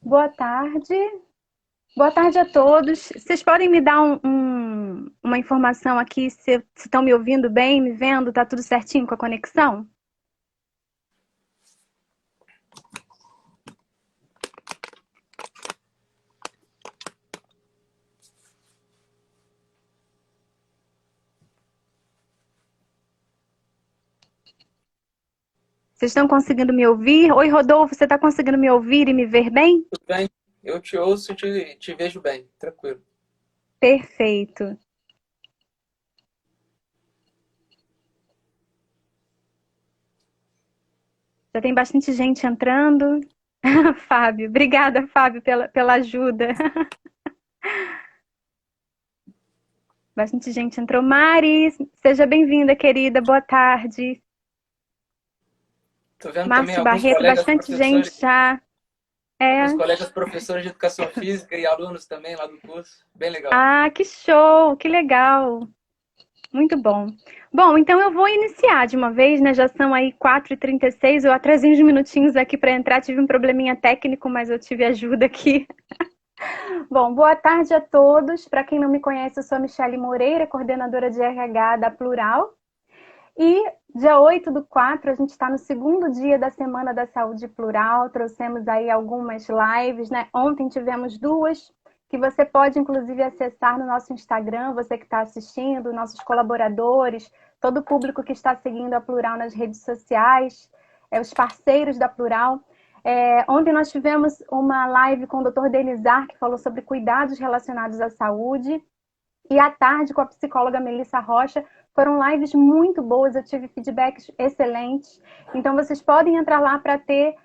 Boa tarde. Boa tarde a todos. Vocês podem me dar uma informação aqui se estão me ouvindo bem, me vendo? Tá tudo certinho com a conexão? Vocês estão conseguindo me ouvir? Oi, Rodolfo, você está conseguindo me ouvir e me ver bem? Tudo bem? Eu te ouço e te vejo bem, tranquilo. Perfeito. Já tem bastante gente entrando. Fábio, obrigada, Fábio, pela ajuda. Bastante gente entrou. Mari, seja bem-vinda, querida. Boa tarde. Tô vendo também Márcio Barreto, bastante gente já. alguns É. colegas professores de educação física e alunos também lá do curso. Bem legal. Ah, que show, que legal. Muito bom. Bom, então eu vou iniciar de uma vez, né? Já são aí 4h36. Eu atrasei uns minutinhos aqui para entrar, tive um probleminha técnico, mas eu tive ajuda aqui. Bom, boa tarde a todos. Para quem não me conhece, eu sou a Michele Moreira, coordenadora de RH da Plural. E dia 8/4, a gente está no segundo dia da Semana da Saúde Plural. Trouxemos aí algumas lives, né? Ontem tivemos duas, que você pode inclusive acessar no nosso Instagram, você que está assistindo, nossos colaboradores, todo o público que está seguindo a Plural nas redes sociais, os parceiros da Plural. Ontem nós tivemos uma live com o Dr. Denizar, que falou sobre cuidados relacionados à saúde. E à tarde, com a psicóloga Melissa Rocha, foram lives muito boas, eu tive feedbacks excelentes. Então, vocês podem entrar lá para ter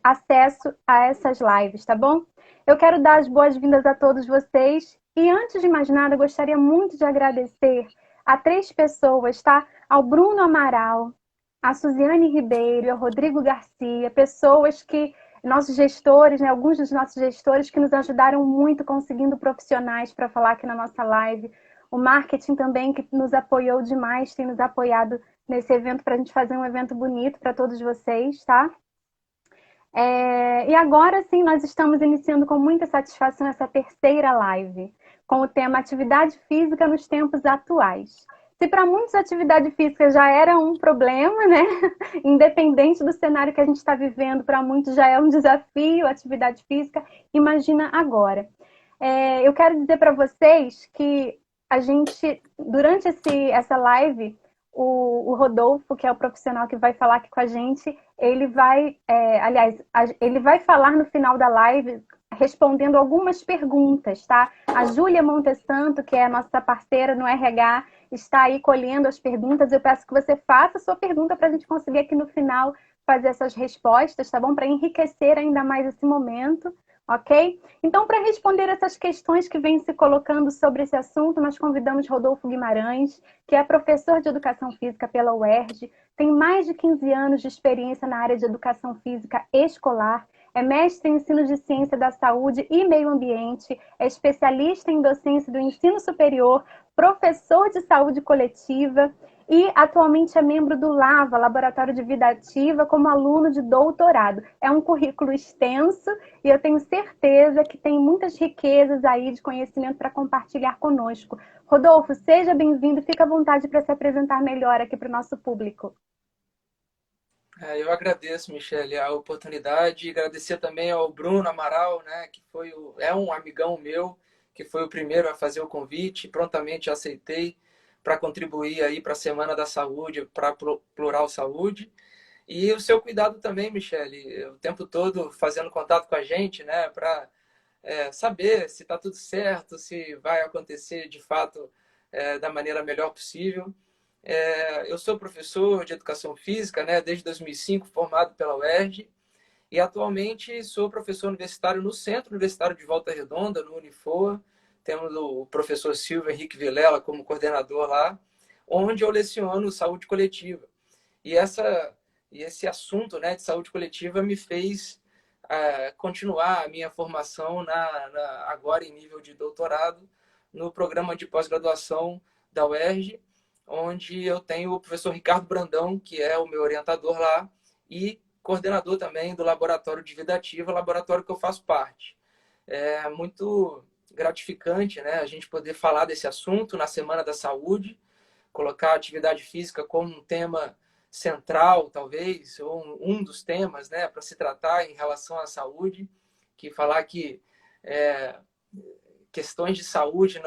acesso a essas lives, tá bom? Eu quero dar as boas-vindas a todos vocês. E antes de mais nada, gostaria muito de agradecer a três pessoas, tá? Ao Bruno Amaral, a Suziane Ribeiro e ao Rodrigo Garcia, pessoas que nossos gestores, né, alguns dos nossos gestores que nos ajudaram muito conseguindo profissionais para falar aqui na nossa live. O marketing também, que nos apoiou demais, tem nos apoiado nesse evento para a gente fazer um evento bonito para todos vocês, tá? E agora sim, nós estamos iniciando com muita satisfação essa terceira live, com o tema Atividade Física nos Tempos Atuais. Se para muitos a atividade física já era um problema, né? Independente do cenário que a gente está vivendo, para muitos já é um desafio a atividade física, imagina agora. Eu quero dizer para vocês que a gente, durante essa live, o Rodolfo, que é o profissional que vai falar aqui com a gente, ele vai, ele vai falar no final da live respondendo algumas perguntas, tá? A Júlia Montesanto, que é a nossa parceira no RH, está aí colhendo as perguntas. Eu peço que você faça a sua pergunta para a gente conseguir aqui no final fazer essas respostas, tá bom? Para enriquecer ainda mais esse momento, ok? Então, para responder essas questões que vêm se colocando sobre esse assunto, nós convidamos Rodolfo Guimarães, que é professor de Educação Física pela UERJ, tem mais de 15 anos de experiência na área de Educação Física escolar, é mestre em Ensino de Ciência da Saúde e Meio Ambiente, é especialista em docência do ensino superior, professor de saúde coletiva e atualmente é membro do LAVA, Laboratório de Vida Ativa, como aluno de doutorado. É um currículo extenso e eu tenho certeza que tem muitas riquezas aí de conhecimento para compartilhar conosco. Rodolfo, seja bem-vindo, fica à vontade para se apresentar melhor aqui para o nosso público. Eu agradeço, Michele, a oportunidade e agradecer também ao Bruno Amaral, né, que é um amigão meu, que foi o primeiro a fazer o convite, prontamente aceitei para contribuir aí para a Semana da Saúde, para a Plural Saúde. E o seu cuidado também, Michele, o tempo todo fazendo contato com a gente, né, para saber se está tudo certo, se vai acontecer de fato da maneira melhor possível. Eu sou professor de educação física, né, desde 2005, formado pela UERJ, e atualmente sou professor universitário no Centro Universitário de Volta Redonda, no Unifoa. Temos o professor Silvio Henrique Vilela como coordenador lá, onde eu leciono saúde coletiva. E, e esse assunto, né, de saúde coletiva me fez continuar a minha formação agora em nível de doutorado no programa de pós-graduação da UERJ, onde eu tenho o professor Ricardo Brandão, que é o meu orientador lá, e coordenador também do Laboratório de Vida Ativa, laboratório que eu faço parte. É muito gratificante, né, a gente poder falar desse assunto na Semana da Saúde, colocar a atividade física como um tema central, talvez, ou um dos temas, né, para se tratar em relação à saúde, que falar que questões de saúde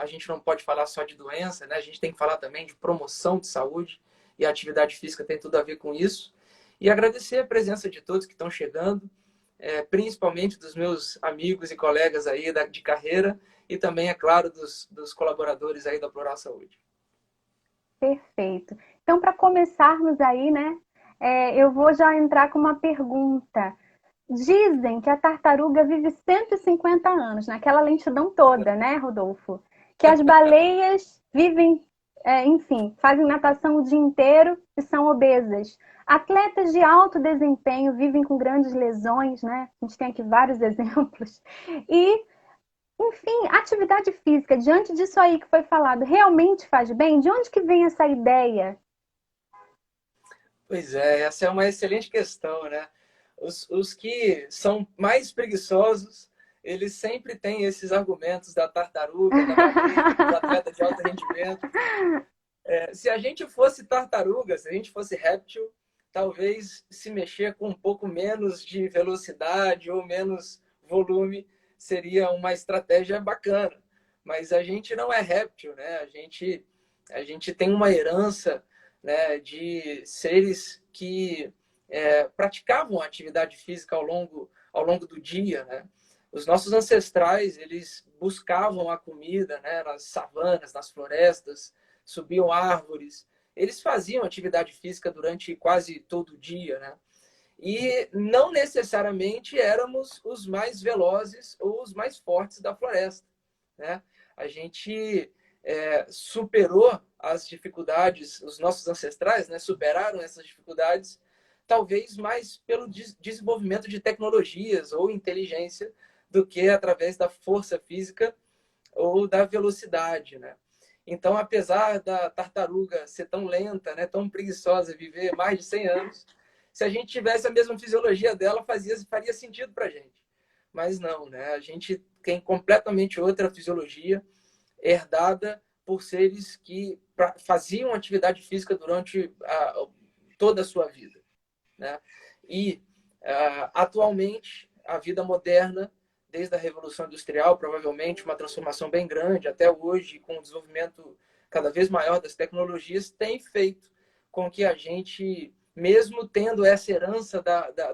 a gente não pode falar só de doença, né, a gente tem que falar também de promoção de saúde, e a atividade física tem tudo a ver com isso. E agradecer a presença de todos que estão chegando, principalmente dos meus amigos e colegas aí de carreira, e também, é claro, dos colaboradores aí da Plural Saúde. Perfeito. Então, para começarmos aí, né, eu vou já entrar com uma pergunta. Dizem que a tartaruga vive 150 anos, naquela lentidão toda, né, Rodolfo? Que as baleias vivem, enfim, fazem natação o dia inteiro e são obesas. Atletas de alto desempenho vivem com grandes lesões, né? A gente tem aqui vários exemplos. E, enfim, atividade física, diante disso aí que foi falado, realmente faz bem? De onde que vem essa ideia? Pois é, essa é uma excelente questão, né? Os que são mais preguiçosos, eles sempre têm esses argumentos da tartaruga, da baleia, do atleta de alto rendimento. Se a gente fosse tartaruga, se a gente fosse réptil, talvez se mexer com um pouco menos de velocidade ou menos volume seria uma estratégia bacana. Mas a gente não é réptil, né? A gente tem uma herança, né, de seres que praticavam atividade física ao longo do dia, né? Os nossos ancestrais, eles buscavam a comida, né, nas savanas, nas florestas, subiam árvores. Eles faziam atividade física durante quase todo o dia, né? E não necessariamente éramos os mais velozes ou os mais fortes da floresta, né? A gente superou as dificuldades, os nossos ancestrais, né, superaram essas dificuldades, talvez mais pelo desenvolvimento de tecnologias ou inteligência do que através da força física ou da velocidade, né? Então, apesar da tartaruga ser tão lenta, né, tão preguiçosa, viver mais de 100 anos, se a gente tivesse a mesma fisiologia dela, faria sentido para a gente. Mas não, né? A gente tem completamente outra fisiologia, herdada por seres que faziam atividade física durante toda a sua vida, né? E, atualmente, a vida moderna, desde a Revolução Industrial, provavelmente uma transformação bem grande, até hoje, com o desenvolvimento cada vez maior das tecnologias, tem feito com que a gente, mesmo tendo essa herança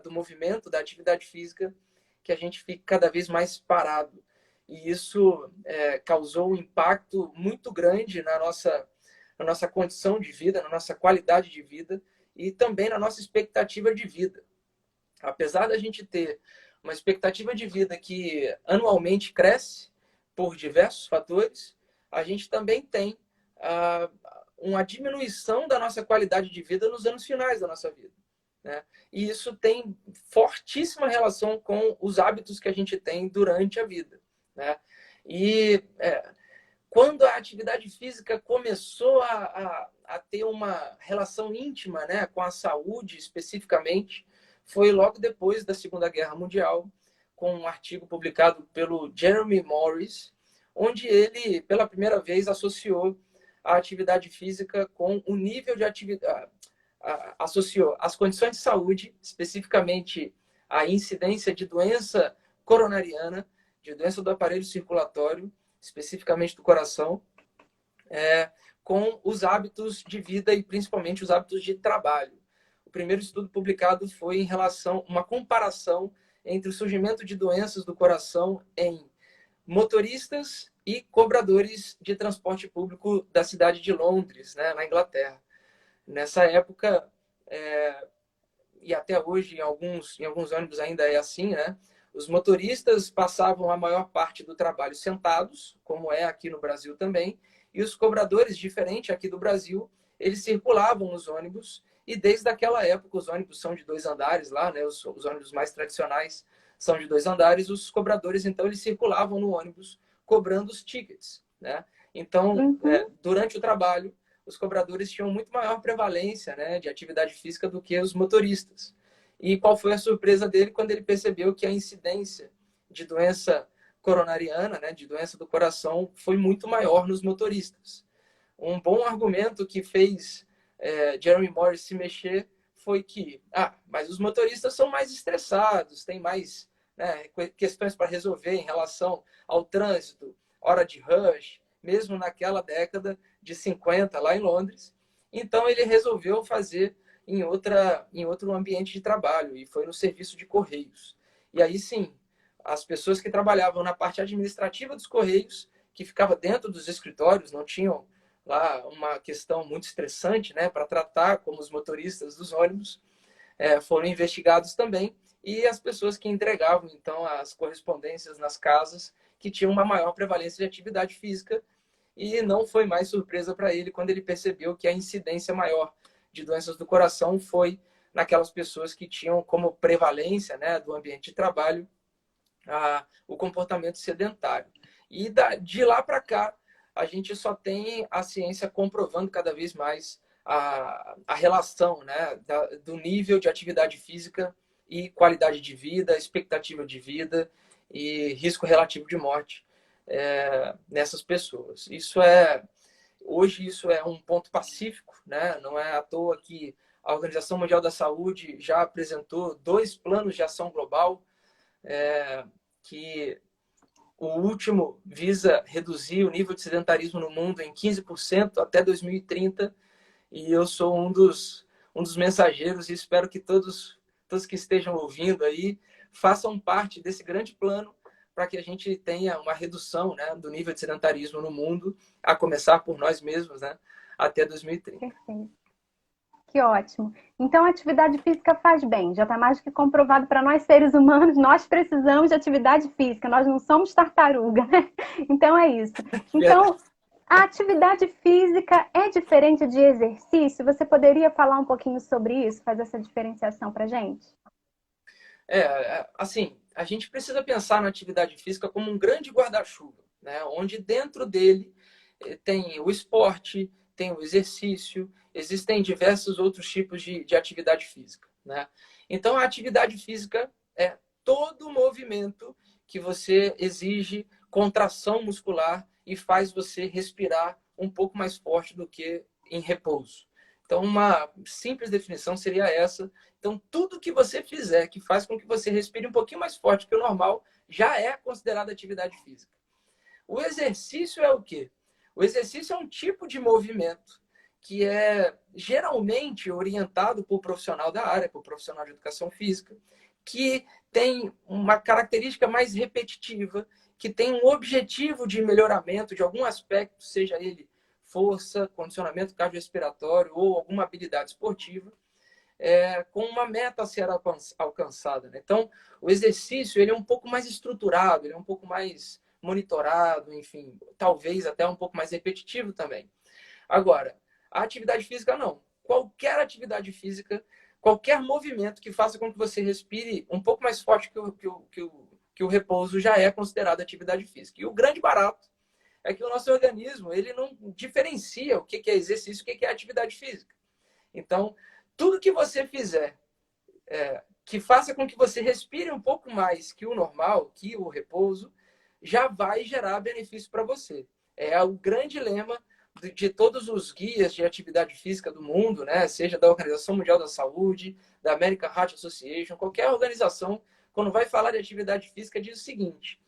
do movimento, da atividade física, que a gente fique cada vez mais parado. E isso causou um impacto muito grande na nossa condição de vida, na nossa qualidade de vida e também na nossa expectativa de vida. Apesar da gente ter uma expectativa de vida que anualmente cresce por diversos fatores, a gente também tem uma diminuição da nossa qualidade de vida nos anos finais da nossa vida, né? E isso tem fortíssima relação com os hábitos que a gente tem durante a vida, né? E quando a atividade física começou a ter uma relação íntima, né, com a saúde especificamente, foi logo depois da Segunda Guerra Mundial, com um artigo publicado pelo Jeremy Morris, onde ele, pela primeira vez, associou a atividade física com o nível de atividade, associou as condições de saúde, especificamente a incidência de doença coronariana, de doença do aparelho circulatório, especificamente do coração, com os hábitos de vida e principalmente os hábitos de trabalho. O primeiro estudo publicado foi em relação a uma comparação entre o surgimento de doenças do coração em motoristas e cobradores de transporte público da cidade de Londres, né, na Inglaterra. Nessa época, e até hoje em alguns ônibus ainda é assim, né? Os motoristas passavam a maior parte do trabalho sentados, como é aqui no Brasil também, e os cobradores, diferente aqui do Brasil, eles circulavam nos ônibus, e desde aquela época os ônibus são de 2 andares lá, né? Os ônibus mais tradicionais são de 2 andares, os cobradores, então, eles circulavam no ônibus cobrando os tickets, né? Então, durante o trabalho, os cobradores tinham muito maior prevalência, né, de atividade física do que os motoristas. E qual foi a surpresa dele quando ele percebeu que a incidência de doença coronariana, né, de doença do coração, foi muito maior nos motoristas. Um bom argumento que fez Jeremy Morris se mexer foi que, mas os motoristas são mais estressados, têm mais, né, questões para resolver em relação ao trânsito, hora de rush, mesmo naquela década de 50 lá em Londres. Então ele resolveu fazer em outro ambiente de trabalho, e foi no serviço de correios. E aí sim, as pessoas que trabalhavam na parte administrativa dos correios, que ficava dentro dos escritórios, não tinham lá uma questão muito estressante, né, para tratar como os motoristas dos ônibus, foram investigados também, e as pessoas que entregavam então as correspondências nas casas, que tinham uma maior prevalência de atividade física. E não foi mais surpresa para ele quando ele percebeu que a incidência maior de doenças do coração foi naquelas pessoas que tinham como prevalência, né, do ambiente de trabalho o comportamento sedentário. E de lá para cá, a gente só tem a ciência comprovando cada vez mais a relação, né, do nível de atividade física e qualidade de vida, expectativa de vida e risco relativo de morte nessas pessoas. Hoje isso é um ponto pacífico, né? Não é à toa que a Organização Mundial da Saúde já apresentou 2 planos de ação global, que o último visa reduzir o nível de sedentarismo no mundo em 15% até 2030, e eu sou um dos mensageiros, e espero que todos que estejam ouvindo aí façam parte desse grande plano para que a gente tenha uma redução, né, do nível de sedentarismo no mundo, a começar por nós mesmos, né, até 2030. Perfeito. Que ótimo. Então, a atividade física faz bem. Já está mais do que comprovado para nós seres humanos. Nós precisamos de atividade física. Nós não somos tartaruga, né? Então, é isso. Então, a atividade física é diferente de exercício? Você poderia falar um pouquinho sobre isso? Fazer essa diferenciação para a gente? Assim, a gente precisa pensar na atividade física como um grande guarda-chuva, né? Onde dentro dele tem o esporte, tem o exercício, existem diversos outros tipos de atividade física, né? Então, a atividade física é todo movimento que você exige contração muscular e faz você respirar um pouco mais forte do que em repouso. Então, uma simples definição seria essa. Então, tudo que você fizer que faz com que você respire um pouquinho mais forte que o normal já é considerado atividade física. O exercício é o quê? O exercício é um tipo de movimento que é geralmente orientado por profissional da área, por profissional de educação física, que tem uma característica mais repetitiva, que tem um objetivo de melhoramento de algum aspecto, seja ele força, condicionamento cardiorrespiratório ou alguma habilidade esportiva, com uma meta a ser alcançada, né? Então, o exercício ele é um pouco mais estruturado, ele é um pouco mais monitorado, enfim, talvez até um pouco mais repetitivo também. Agora, a atividade física não. Qualquer atividade física, qualquer movimento que faça com que você respire um pouco mais forte que o repouso já é considerado atividade física. E o grande barato é que o nosso organismo ele não diferencia o que é exercício e o que é atividade física. Então, tudo que você fizer que faça com que você respire um pouco mais que o normal, que o repouso, já vai gerar benefício para você. É o grande lema de todos os guias de atividade física do mundo, né? Seja da Organização Mundial da Saúde, da American Heart Association, qualquer organização, quando vai falar de atividade física, diz o seguinte: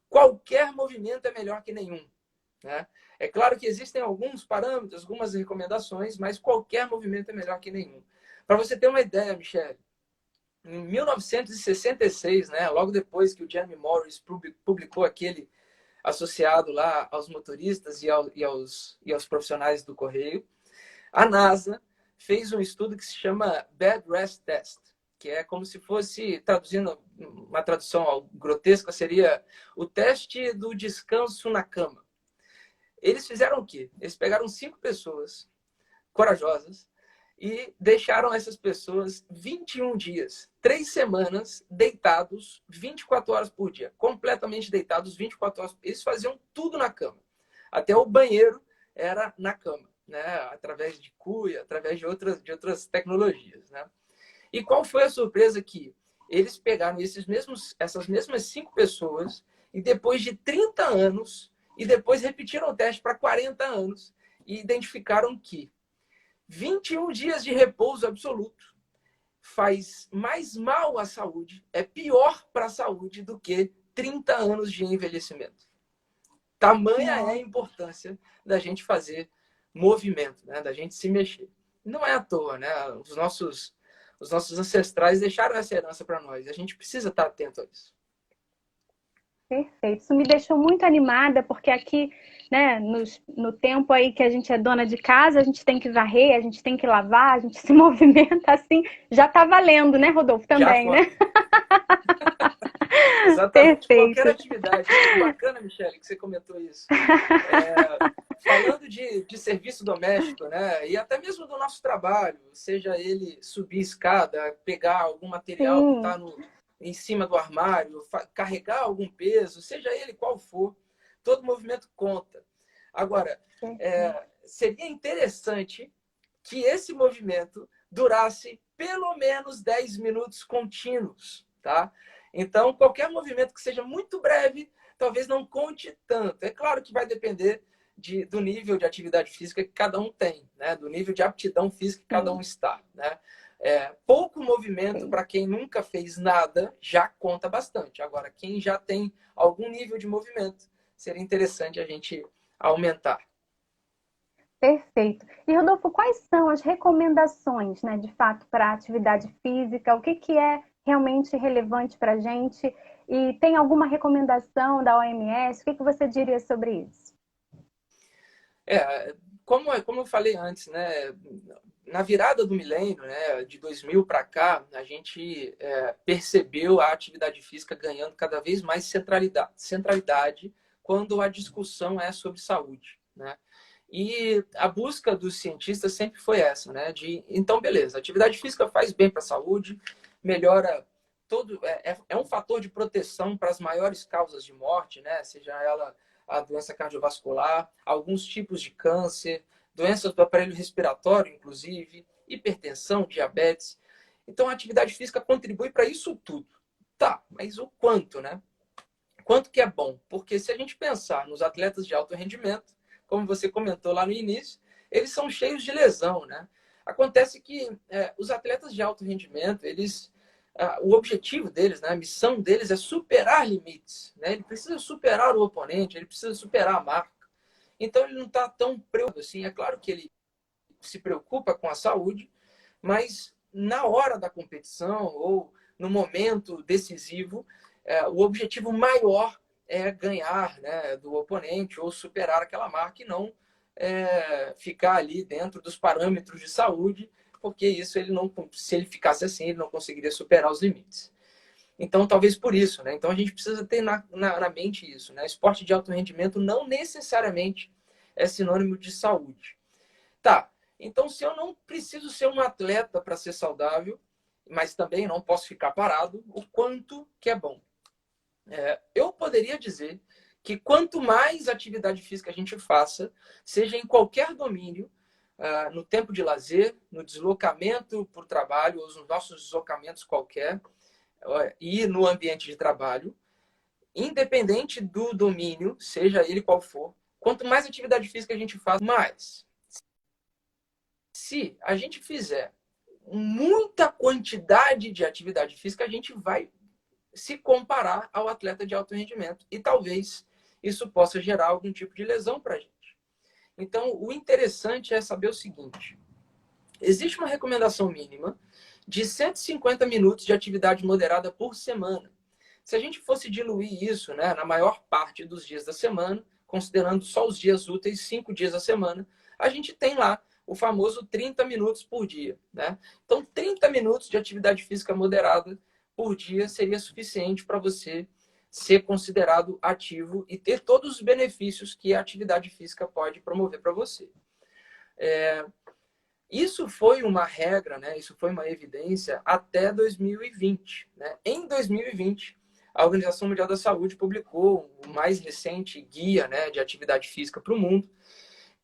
qualquer movimento é melhor que nenhum, né? É claro que existem alguns parâmetros, algumas recomendações, mas qualquer movimento é melhor que nenhum. Para você ter uma ideia, Michele, em 1966, né, logo depois que o Jeremy Morris publicou aquele associado lá aos motoristas e aos profissionais do correio, a NASA fez um estudo que se chama Bed Rest Test, que é como se fosse, traduzindo, uma tradução grotesca, seria o teste do descanso na cama. Eles fizeram o quê? Eles pegaram 5 pessoas corajosas e deixaram essas pessoas 21 dias, 3 semanas, deitados 24 horas por dia, completamente deitados 24 horas. Eles faziam tudo na cama. Até o banheiro era na cama, né? Através de cuia, através de outras tecnologias, né? E qual foi a surpresa que eles pegaram essas mesmas 5 pessoas e depois de 30 anos, e depois repetiram o teste para 40 anos, e identificaram que 21 dias de repouso absoluto faz mais mal à saúde, é pior para a saúde do que 30 anos de envelhecimento. Tamanha é a importância da gente fazer movimento, né? Da gente se mexer. Não é à toa, né? Os nossos ancestrais deixaram essa herança para nós. A gente precisa estar atento a isso. Perfeito. Isso me deixou muito animada, porque aqui, né, no tempo aí que a gente é dona de casa, a gente tem que varrer, a gente tem que lavar, a gente se movimenta assim, já tá valendo, né, Rodolfo? Já Também, né? foi. Exatamente. Qualquer Perfeito. atividade. Que bacana, Michele, que você comentou isso. Falando de serviço doméstico, né? E até mesmo do nosso trabalho, seja ele subir escada, pegar algum material que Sim, está em cima do armário, carregar algum peso, seja ele qual for, todo movimento conta. Agora, perfeito. seria interessante que esse movimento durasse pelo menos 10 minutos contínuos, tá? Então, qualquer movimento que seja muito breve, talvez não conte tanto. É claro que vai depender do nível de atividade física que cada um tem, né? Do nível de aptidão física que cada um Sim, está, né? Pouco movimento sim. para quem nunca fez nada já conta bastante. Agora, quem já tem algum nível de movimento, seria interessante a gente aumentar. Perfeito. E, Rodolfo, quais são as recomendações, né, de fato, para a atividade física? O que que é realmente relevante para a gente? E tem alguma recomendação da OMS? O que que você diria sobre isso? É, como eu falei antes, né? Na virada do milênio, né, de 2000 para cá, a gente percebeu a atividade física ganhando cada vez mais centralidade quando a discussão é sobre saúde, né? E a busca dos cientistas sempre foi essa, né? Então, beleza, atividade física faz bem para a saúde, melhora todo, é um fator de proteção para as maiores causas de morte, né? Seja ela a doença cardiovascular, alguns tipos de câncer, doenças do aparelho respiratório, inclusive, hipertensão, diabetes. Então, a atividade física contribui para isso tudo. Tá, mas o quanto, né? Quanto que é bom? Porque se a gente pensar nos atletas de alto rendimento, como você comentou lá no início, eles são cheios de lesão, né? Acontece que os atletas de alto rendimento, o objetivo deles, né, a missão deles é superar limites, né? Ele precisa superar o oponente, ele precisa superar a marca. Então ele não está tão preocupado assim. É claro que ele se preocupa com a saúde, mas na hora da competição ou no momento decisivo, o objetivo maior é ganhar, né, do oponente ou superar aquela marca e não ficar ali dentro dos parâmetros de saúde, porque isso ele não, se ele ficasse assim, ele não conseguiria superar os limites. Então, talvez por isso, né? Então a gente precisa ter na mente isso, né? Esporte de alto rendimento não necessariamente é sinônimo de saúde. Tá, então se eu não preciso ser um atleta para ser saudável, mas também não posso ficar parado, o quanto que é bom? Eu poderia dizer que quanto mais atividade física a gente faça, seja em qualquer domínio, no tempo de lazer, no deslocamento por trabalho, ou nos nossos deslocamentos qualquer, e no ambiente de trabalho, independente do domínio, seja ele qual for, quanto mais atividade física a gente faz, mais. Se a gente fizer muita quantidade de atividade física, a gente vai se comparar ao atleta de alto rendimento. E talvez isso possa gerar algum tipo de lesão para a gente. Então, o interessante é saber o seguinte: existe uma recomendação mínima de 150 minutos de atividade moderada por semana. Se a gente fosse diluir isso, né, na maior parte dos dias da semana, considerando só os dias úteis, 5 dias da semana, a gente tem lá o famoso 30 minutos por dia, né? Então, 30 minutos de atividade física moderada por dia seria suficiente para você ser considerado ativo e ter todos os benefícios que a atividade física pode promover para você. Isso foi uma regra, né? Isso foi uma evidência até 2020. Né? Em 2020, a Organização Mundial da Saúde publicou o mais recente guia, né, de atividade física para o mundo,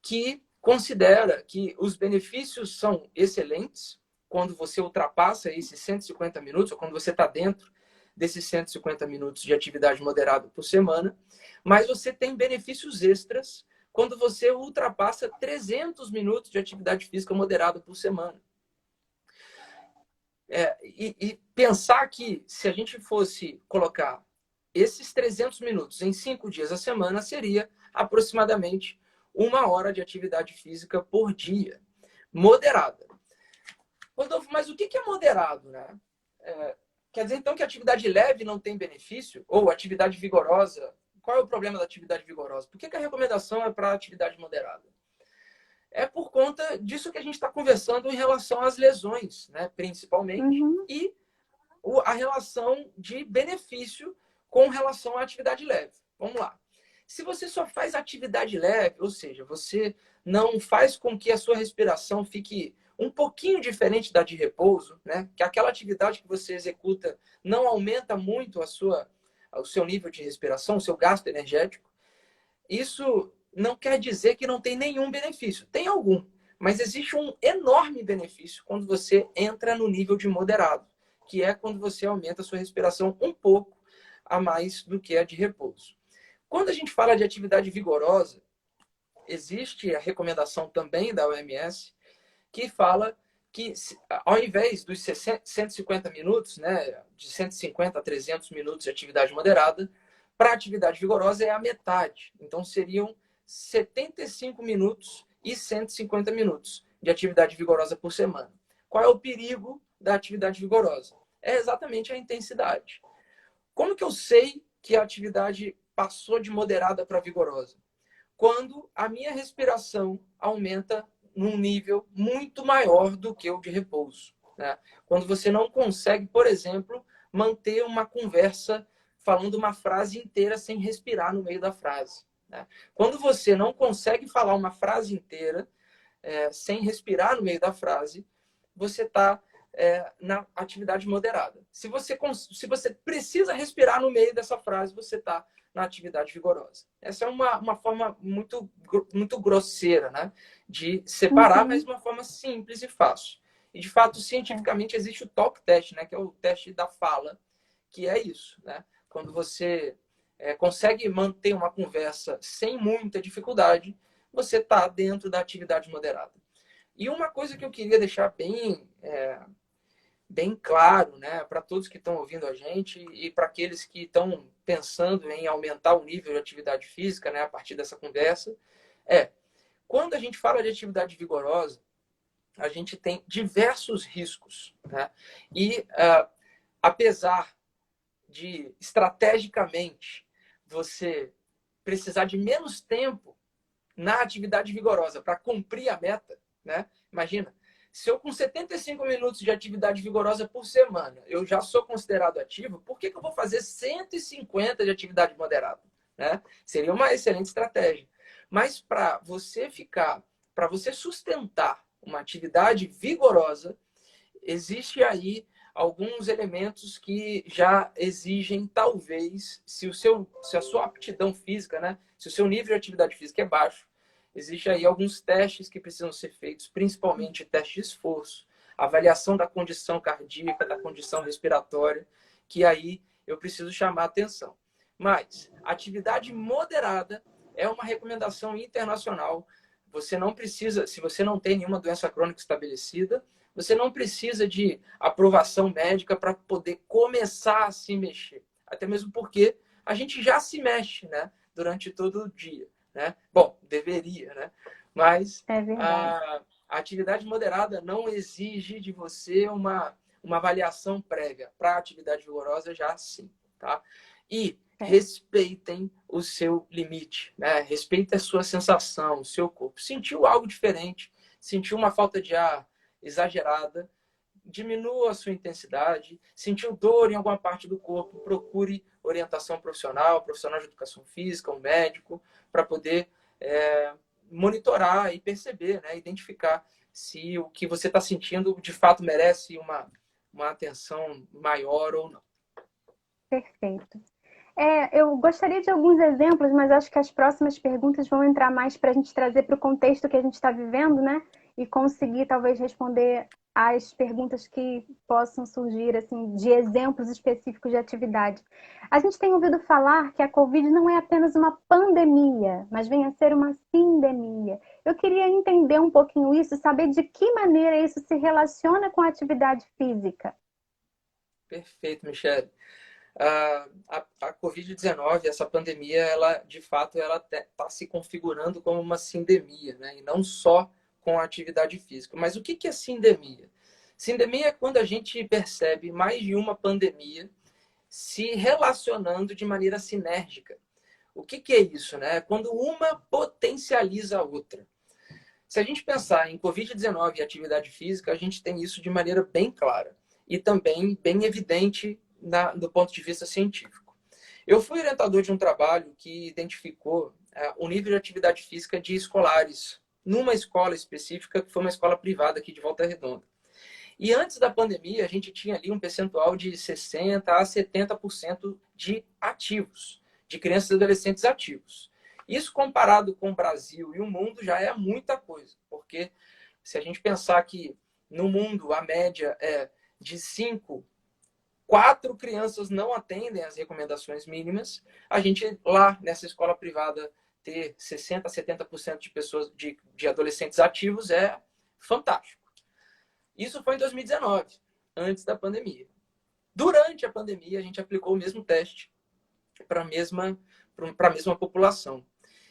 que considera que os benefícios são excelentes quando você ultrapassa esses 150 minutos, ou quando você está dentro desses 150 minutos de atividade moderada por semana, mas você tem benefícios extras quando você ultrapassa 300 minutos de atividade física moderada por semana. E pensar que se a gente fosse colocar esses 300 minutos em 5 dias a semana, seria aproximadamente 1 hora de atividade física por dia, moderada. Rodolfo, mas o que é moderado, né? Quer dizer, então, que atividade leve não tem benefício? Ou atividade vigorosa? Qual é o problema da atividade vigorosa? Por que a recomendação é para atividade moderada? É por conta disso que a gente está conversando em relação às lesões, né? Principalmente, e a relação de benefício com relação à atividade leve. Vamos lá. Se você só faz atividade leve, ou seja, você não faz com que a sua respiração fique um pouquinho diferente da de repouso, né? Que aquela atividade que você executa não aumenta muito o seu nível de respiração, o seu gasto energético, isso não quer dizer que não tem nenhum benefício. Tem algum, mas existe um enorme benefício quando você entra no nível de moderado, que é quando você aumenta a sua respiração um pouco a mais do que a de repouso. Quando a gente fala de atividade vigorosa, existe a recomendação também da OMS que fala que ao invés dos 150 minutos, né, de 150 a 300 minutos de atividade moderada, para atividade vigorosa é a metade. Então seriam 75 minutos e 150 minutos de atividade vigorosa por semana. Qual é o perigo da atividade vigorosa? É exatamente a intensidade. Como que eu sei que a atividade passou de moderada para vigorosa? Quando a minha respiração aumenta num nível muito maior do que o de repouso, né? Quando você não consegue, por exemplo, manter uma conversa falando uma frase inteira sem respirar no meio da frase, né? Quando você não consegue falar uma frase inteira sem respirar no meio da frase, você está na atividade moderada. Se você precisa respirar no meio dessa frase, você está na atividade vigorosa. Essa é uma forma muito, muito grosseira, né, de separar, mas uma forma simples e fácil. E, de fato, cientificamente existe o talk test, né, que é o teste da fala, que é isso, né? Quando você consegue manter uma conversa sem muita dificuldade, você está dentro da atividade moderada. E uma coisa que eu queria deixar bem claro, né, para todos que estão ouvindo a gente e para aqueles que estão pensando em aumentar o nível de atividade física, né, a partir dessa conversa, quando a gente fala de atividade vigorosa, a gente tem diversos riscos, né? E apesar de estrategicamente você precisar de menos tempo na atividade vigorosa para cumprir a meta, né? Imagina, se eu com 75 minutos de atividade vigorosa por semana, eu já sou considerado ativo, por que eu vou fazer 150 de atividade moderada, né? Seria uma excelente estratégia. Mas para você sustentar uma atividade vigorosa, existe aí alguns elementos que já exigem, talvez, se a sua aptidão física, né? Se o seu nível de atividade física é baixo, existe aí alguns testes que precisam ser feitos, principalmente teste de esforço, avaliação da condição cardíaca, da condição respiratória, que aí eu preciso chamar a atenção. Mas atividade moderada é uma recomendação internacional. Você não precisa, se você não tem nenhuma doença crônica estabelecida, você não precisa de aprovação médica para poder começar a se mexer. Até mesmo porque a gente já se mexe, né, durante todo o dia, né? Bom, deveria, né? Mas a atividade moderada não exige de você uma avaliação prévia. Para a atividade vigorosa, já sim, tá? E respeitem o seu limite, né? Respeitem a sua sensação, o seu corpo. Sentiu algo diferente, sentiu uma falta de ar exagerada, diminua a sua intensidade, sentiu dor em alguma parte do corpo, procure orientação profissional de educação física, um médico, para poder monitorar e perceber, né? Identificar se o que você está sentindo de fato merece uma atenção maior ou não. Perfeito. Eu gostaria de alguns exemplos, mas acho que as próximas perguntas vão entrar mais para a gente trazer para o contexto que a gente está vivendo, né? E conseguir talvez responder as perguntas que possam surgir, assim, de exemplos específicos de atividade. A gente tem ouvido falar que a Covid não é apenas uma pandemia, mas vem a ser uma sindemia. Eu queria entender um pouquinho isso, saber de que maneira isso se relaciona com a atividade física. Perfeito, Michele. A Covid-19, essa pandemia, ela de fato ela está se configurando como uma sindemia, né? E não só com a atividade física. Mas o que é sindemia? Sindemia é quando a gente percebe mais de uma pandemia se relacionando de maneira sinérgica. O que é isso, né? É quando uma potencializa a outra. Se a gente pensar em Covid-19 e atividade física, a gente tem isso de maneira bem clara e também bem evidente do ponto de vista científico. Eu fui orientador de um trabalho que identificou o nível de atividade física de escolares numa escola específica, que foi uma escola privada aqui de Volta Redonda. E antes da pandemia, a gente tinha ali um percentual de 60% a 70% de ativos, de crianças e adolescentes ativos. Isso comparado com o Brasil e o mundo já é muita coisa, porque se a gente pensar que no mundo a média é de 5, 4 crianças não atendem às recomendações mínimas, a gente lá nessa escola privada ter 60% a 70% de pessoas, de adolescentes ativos é fantástico. Isso foi em 2019, antes da pandemia. Durante a pandemia, a gente aplicou o mesmo teste para a mesma população.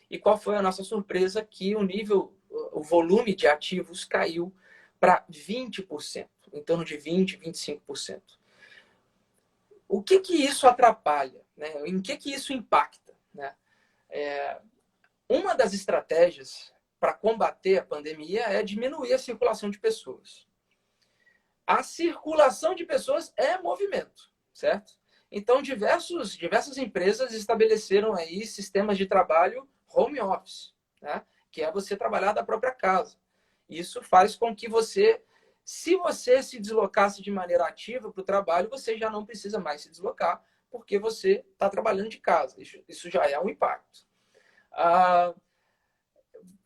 E qual foi a nossa surpresa? Que o volume de ativos caiu para 20%, em torno de 20%, 25%. O que isso atrapalha? Né? Em que isso impacta? Né? Uma das estratégias para combater a pandemia é diminuir a circulação de pessoas. A circulação de pessoas é movimento, certo? Então, diversas empresas estabeleceram aí sistemas de trabalho home office, né? Que é você trabalhar da própria casa. Isso faz com que se você se deslocasse de maneira ativa para o trabalho, você já não precisa mais se deslocar, porque você está trabalhando de casa. Isso já é um impacto.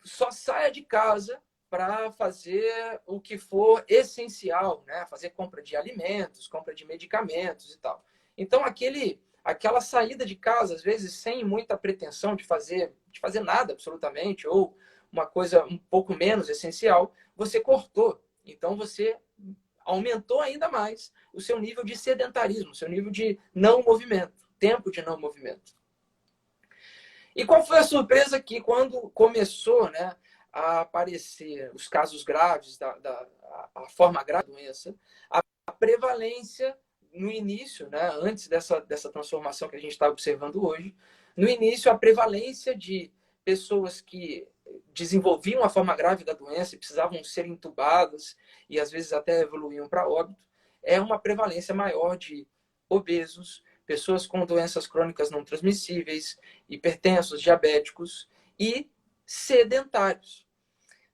Só saia de casa para fazer o que for essencial, né? Fazer compra de alimentos, compra de medicamentos e tal. Então, aquela saída de casa, às vezes, sem muita pretensão de fazer nada, absolutamente, ou uma coisa um pouco menos essencial, você cortou. Então, você aumentou ainda mais o seu nível de sedentarismo, o seu nível de não movimento, tempo de não movimento. E qual foi a surpresa que quando começou, né, a aparecer os casos graves, a forma grave da doença, a prevalência no início, né, antes dessa transformação que a gente está observando hoje, no início a prevalência de pessoas que desenvolviam a forma grave da doença e precisavam ser entubadas e às vezes até evoluíam para óbito, é uma prevalência maior de obesos, pessoas com doenças crônicas não transmissíveis, hipertensos, diabéticos e sedentários.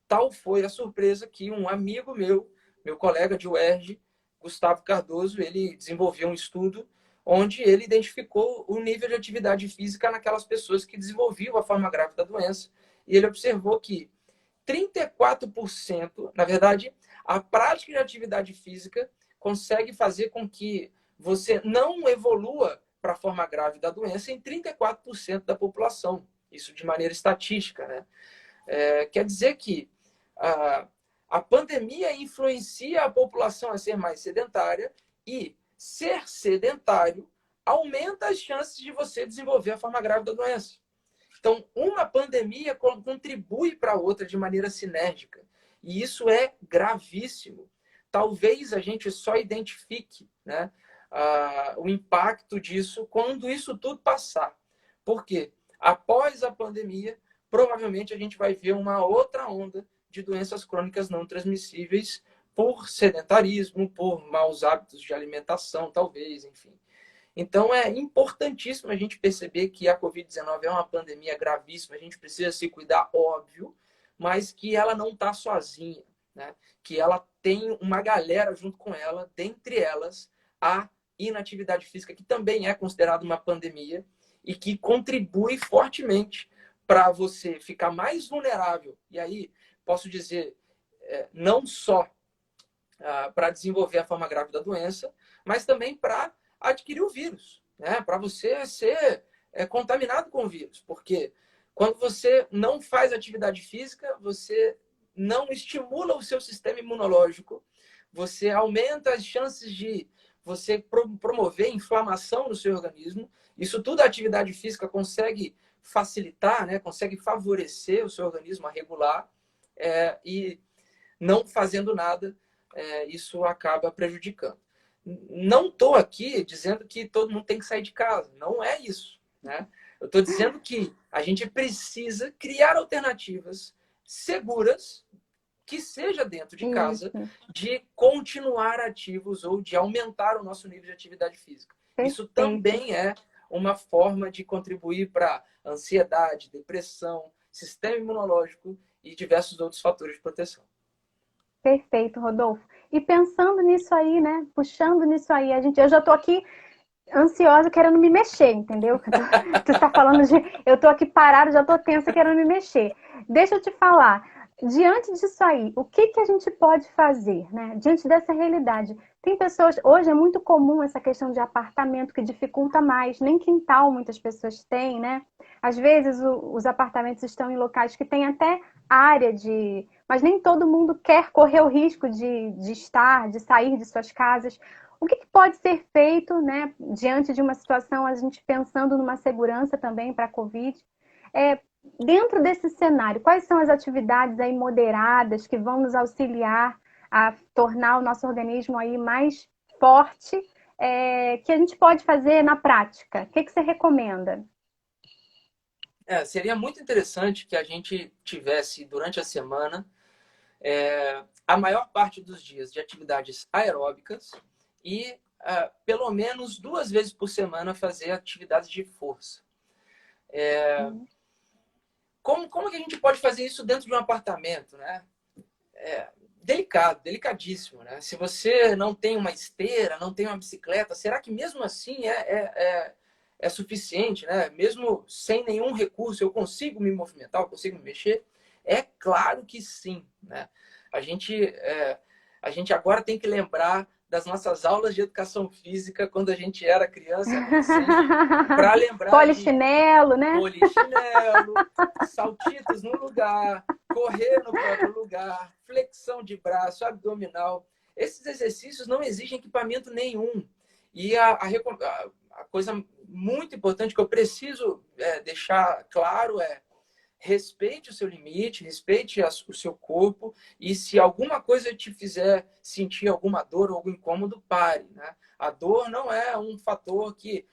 Tal foi a surpresa que um amigo meu colega de UERJ, Gustavo Cardoso, ele desenvolveu um estudo onde ele identificou o nível de atividade física naquelas pessoas que desenvolviam a forma grave da doença. E ele observou que 34%, na verdade, a prática de atividade física consegue fazer com que você não evolua para a forma grave da doença em 34% da população. Isso de maneira estatística, né? Quer dizer que a pandemia influencia a população a ser mais sedentária e ser sedentário aumenta as chances de você desenvolver a forma grave da doença. Então, uma pandemia contribui para a outra de maneira sinérgica. E isso é gravíssimo. Talvez a gente só identifique, né, o impacto disso quando isso tudo passar. Por quê? Após a pandemia, provavelmente a gente vai ver uma outra onda de doenças crônicas não transmissíveis por sedentarismo, por maus hábitos de alimentação, talvez, enfim. Então, é importantíssimo a gente perceber que a Covid-19 é uma pandemia gravíssima, a gente precisa se cuidar, óbvio, mas que ela não está sozinha, né? Que ela tem uma galera junto com ela, dentre elas a inatividade física, que também é considerada uma pandemia e que contribui fortemente para você ficar mais vulnerável. E aí, posso dizer, não só para desenvolver a forma grave da doença, mas também para adquirir o vírus, né? Para você ser contaminado com o vírus. Porque quando você não faz atividade física, você não estimula o seu sistema imunológico, você aumenta as chances de você promover inflamação no seu organismo. Isso tudo a atividade física consegue facilitar, né? Consegue favorecer o seu organismo a regular, e não fazendo nada, isso acaba prejudicando. Não estou aqui dizendo que todo mundo tem que sair de casa. Não é isso, né? Eu estou dizendo que a gente precisa criar alternativas seguras que seja dentro de casa, de continuar ativos ou de aumentar o nosso nível de atividade física. Isso também é uma forma de contribuir para ansiedade, depressão, sistema imunológico e diversos outros fatores de proteção. Perfeito, Rodolfo. E pensando nisso aí, né? Puxando nisso aí, eu já estou aqui ansiosa, querendo me mexer, entendeu? Tu está falando de... Eu estou aqui parada, já estou tensa, querendo me mexer. Deixa eu te falar. Diante disso aí, o que a gente pode fazer, né? Diante dessa realidade. Tem pessoas... Hoje é muito comum essa questão de apartamento que dificulta mais. Nem quintal muitas pessoas têm, né? Às vezes os apartamentos estão em locais que têm até área de... Mas nem todo mundo quer correr o risco de sair de suas casas. O que pode ser feito, né, diante de uma situação, a gente pensando numa segurança também para a Covid? Dentro desse cenário, quais são as atividades aí moderadas que vão nos auxiliar a tornar o nosso organismo aí mais forte, que a gente pode fazer na prática? O que você recomenda? Seria muito interessante que a gente tivesse, durante a semana, a maior parte dos dias de atividades aeróbicas e pelo menos 2 vezes por semana fazer atividades de força. Como que a gente pode fazer isso dentro de um apartamento, né? Delicado, delicadíssimo, né? Se você não tem uma esteira, não tem uma bicicleta, será que mesmo assim é suficiente, né? Mesmo sem nenhum recurso, eu consigo me movimentar, eu consigo me mexer? É claro que sim, né? A gente agora tem que lembrar das nossas aulas de educação física quando a gente era criança e adolescente, para lembrar polichinelo, né? Polichinelo, saltitos no lugar, correr no próprio lugar, flexão de braço, abdominal. Esses exercícios não exigem equipamento nenhum. E a coisa muito importante que eu preciso deixar claro respeite o seu limite, respeite o seu corpo, e se alguma coisa te fizer sentir alguma dor ou algum incômodo, pare, né? A dor não é um fator que,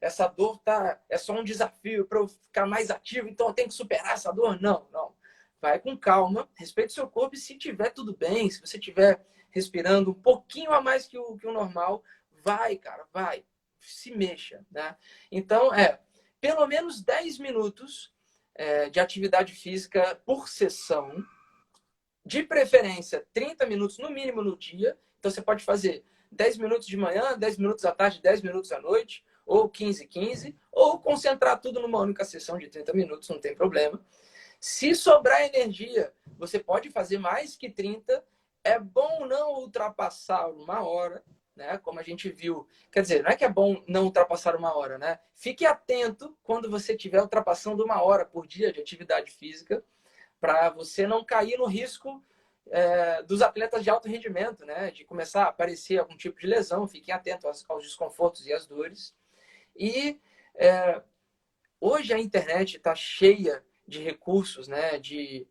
essa dor é só um desafio para eu ficar mais ativo, então eu tenho que superar essa dor. Não, não. Vai com calma, respeite o seu corpo, e se tiver tudo bem, se você estiver respirando um pouquinho a mais que o normal, vai, cara, vai, se mexa, né? Então, pelo menos 10 minutos de atividade física por sessão, de preferência 30 minutos no mínimo no dia. Então você pode fazer 10 minutos de manhã, 10 minutos à tarde, 10 minutos à noite, ou 15, 15, ou concentrar tudo numa única sessão de 30 minutos, não tem problema. Se sobrar energia, você pode fazer mais que 30. É bom não ultrapassar 1 hora, né? Como a gente viu. Quer dizer, não é que é bom não ultrapassar 1 hora, né? Fique atento quando você estiver ultrapassando 1 hora por dia de atividade física, para você não cair no risco dos atletas de alto rendimento, né? De começar a aparecer algum tipo de lesão. Fiquem atentos aos desconfortos e às dores. E hoje a internet está cheia de recursos, né? De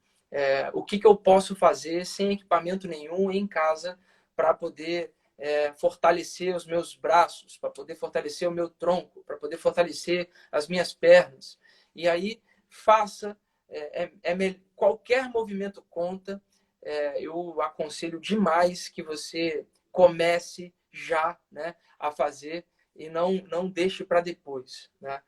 o que eu posso fazer sem equipamento nenhum em casa para poder fortalecer os meus braços, para poder fortalecer o meu tronco, para poder fortalecer as minhas pernas. E aí faça qualquer movimento conta. Eu aconselho demais que você comece já, né, a fazer e não deixe para depois, né?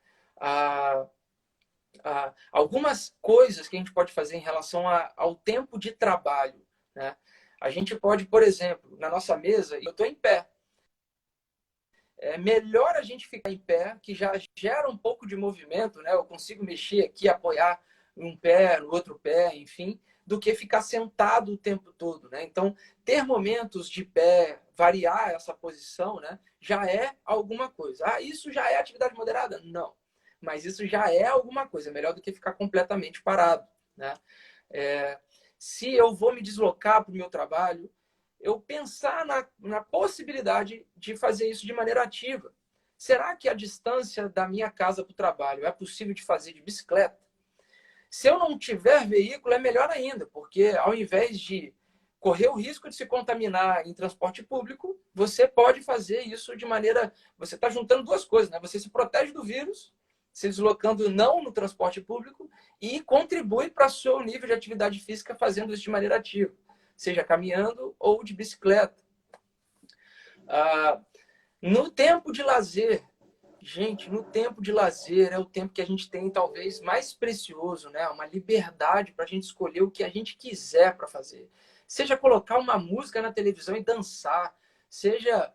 Algumas coisas que a gente pode fazer em relação ao tempo de trabalho, né? A gente pode, por exemplo, na nossa mesa, eu estou em pé. É melhor a gente ficar em pé, que já gera um pouco de movimento, né? Eu consigo mexer aqui, apoiar um pé no outro pé, enfim, do que ficar sentado o tempo todo, né? Então, ter momentos de pé, variar essa posição, né, já é alguma coisa. Ah, isso já é atividade moderada? Não. Mas isso já é alguma coisa, melhor do que ficar completamente parado, né? Se eu vou me deslocar para o meu trabalho, eu pensar na possibilidade de fazer isso de maneira ativa. Será que a distância da minha casa para o trabalho é possível de fazer de bicicleta? Se eu não tiver veículo, é melhor ainda, porque ao invés de correr o risco de se contaminar em transporte público, você pode fazer isso de maneira... Você está juntando duas coisas, né? Você se protege do vírus, se deslocando não no transporte público, e contribui para o seu nível de atividade física fazendo isso de maneira ativa, seja caminhando ou de bicicleta. No tempo de lazer, gente, no tempo de lazer é o tempo que a gente tem talvez mais precioso, né? Uma liberdade para a gente escolher o que a gente quiser para fazer. Seja colocar uma música na televisão e dançar, seja...